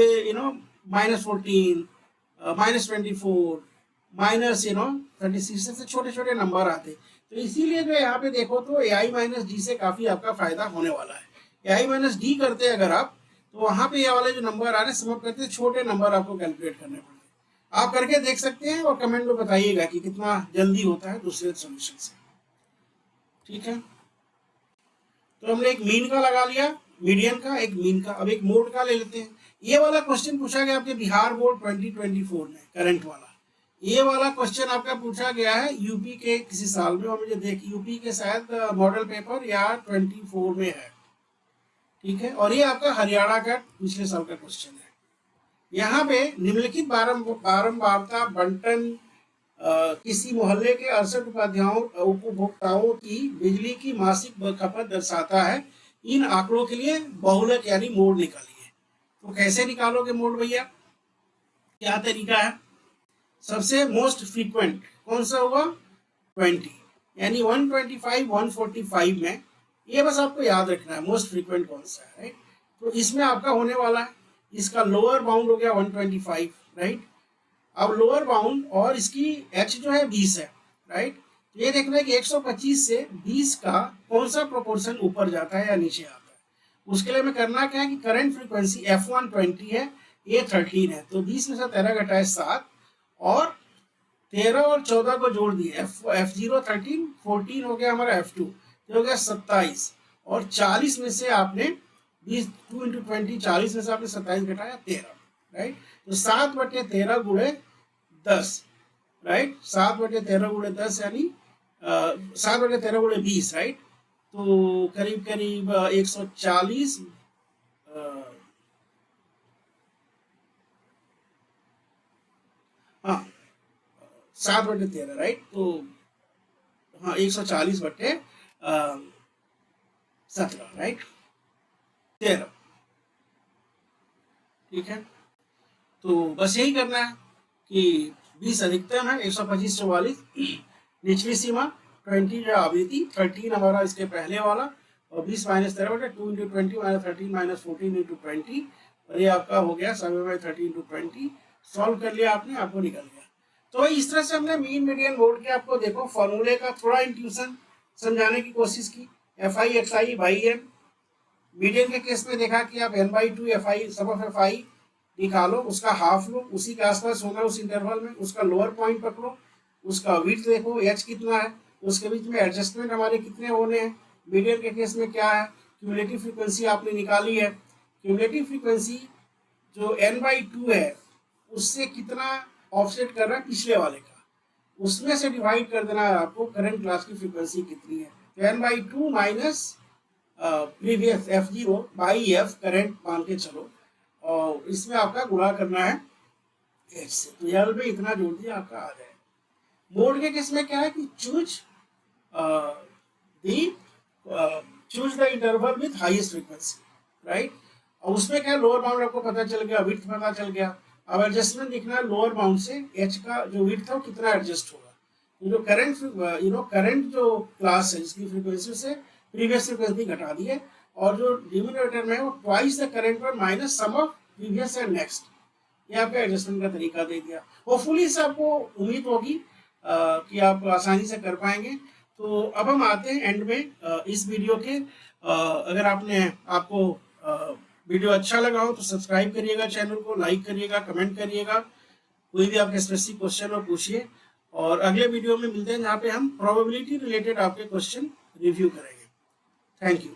-14 -24 -36 से छोटे छोटे नंबर आते, तो इसीलिए जो यहाँ पे देखो तो AI माइनस डी से काफी आपका फायदा होने वाला है। AI माइनस डी करते अगर आप, तो वहां पे ये वाले जो नंबर आ रहे हैं समझ करते छोटे नंबर आपको कैलकुलेट करने पड़ते। आप करके देख सकते हैं और कमेंट में बताइएगा कि कितना जल्दी होता है दूसरे सॉल्यूशन से, ठीक है। तो हमने एक मीन का लगा लिया, मीडियन का, एक मीन का। अब एक मोड का ले लेते हैं। ये वाला क्वेश्चन पूछा गया आपके बिहार बोर्ड 2024 में, करंट वाला। ये वाला क्वेश्चन आपका पूछा गया है यूपी के किसी साल में, और मुझे देख यूपी के शायद मॉडल पेपर या 24 में है, ठीक है। और ये आपका हरियाणा का पिछले साल का क्वेश्चन है। यहाँ पे निम्नलिखित बारंबारता बंटन किसी मोहल्ले के 68 उपभोक्ताओं की बिजली की मासिक खपत दर्शाता है। इन आंकड़ों के लिए बहुलक यानी मोड निकालिए। तो कैसे निकालोगे मोड भैया, क्या तरीका है। सबसे मोस्ट फ्रीक्वेंट कौन सा होगा 20, यानी 125 145 में, ये बस आपको याद रखना है मोस्ट फ्रीक्वेंट कौन सा है, राइट। तो इसमें आपका होने वाला है, इसका लोअर बाउंड हो गया 125, राइट। अब लोअर बाउंड और इसकी h जो है 20 है, राइट। तो ये देखना है कि 125 से 20 का कौन सा प्रोपोर्शन ऊपर जाता है या नीचे आता है। उसके लिए हमें करना क्या है कि करंट फ्रीक्वेंसी f1 20 है, ये 13 है, तो 20 में से 13 घटाए 7 और 13 और 14 को जोड़ दिए f0 13 14 हो गया हमारा f2, तो हो गया 27, और 40 में से आपने 20 2 इंटू 20 40 में से आपने 27 घटाया 13, राइट। तो 7/13 गुणे 10, राइट। 7/13 गुणे 10 यानी 7/13 गुणे 20, राइट। तो करीब करीब 140 हाँ 7/13, राइट। तो हाँ 140/17, राइट 13, ठीक है। तो बस यही करना है कि 20 अधिकतम है, 125 44 निचली सीमा, 20 जो आवृत्ति, 13 हमारा इसके पहले वाला, और 20 minus 13 2 into 20 minus 13 minus 14 into 20, और ये आपका हो गया 7/13 इंटू 20। सॉल्व कर लिया आपने, आपको निकल गया। तो इस तरह से हमने मीन मीडियन मोड के आपको देखो फॉर्मूले का थोड़ा इंट्यूशन समझाने की कोशिश की। FI XI by n, median के केस में देखा कि आप n/2 FI सब ऑफ FI निकालो, उसका हाफ लो, उसी के आसपास होगा उस इंटरवल में, उसका लोअर पॉइंट पकड़ो, उसका विड्थ देखो h कितना है, उसके बीच में एडजस्टमेंट हमारे कितने होने हैं। मीडियन के केस में क्या है, क्यूमुलेटिव फ्रीक्वेंसी आपने निकाली है, क्यूमुलेटिव फ्रीक्वेंसी जो n/2 है उससे कितना ऑफसेट कर रहा है पिछले वाले का, उसमें से डिवाइड कर देना है आपको करंट क्लास की फ्रीक्वेंसी कितनी है। तो n/2 minus previous f0 by f current मान के चलो, और इसमें आपका गुणा करना है h से, तो यल में इतना जोड़ दिया आपका आ जाए। मोड के केस में क्या है कि choose the interval with highest frequency, right. और उसमें क्या लोअर बाउंड आपको पता चल गया, विड्थ पता चल गया। अब एडजस्टमेंट देखना है लोअर बाउंड से h का जो विड्थ है वो कितना एडजस्ट होगा। तो जो करंट जो क्लास है जिसकी फ्रीक्वेंसी से प्रीवियस फ्रीक्वेंसी घटा दी है, और जो डिनोमिनेटर में है वो ट्वाइस द करंट पर minus sum of previous and next, ये आपका एडजस्टमेंट का तरीका दे दिया। होपफुली इससे आपको उम्मीद होगी कि आप आसानी से कर पाएंगे। तो अब हम आते हैं एंड में इस वीडियो के। अगर आपको वीडियो अच्छा लगा हो तो सब्सक्राइब करिएगा, चैनल को लाइक करिएगा, कमेंट करिएगा, कोई भी आपके स्पेसिफिक क्वेश्चन हो पूछिए। और अगले वीडियो में मिलते हैं जहाँ पे हम प्रोबेबिलिटी रिलेटेड आपके क्वेश्चन रिव्यू करेंगे। Thank you.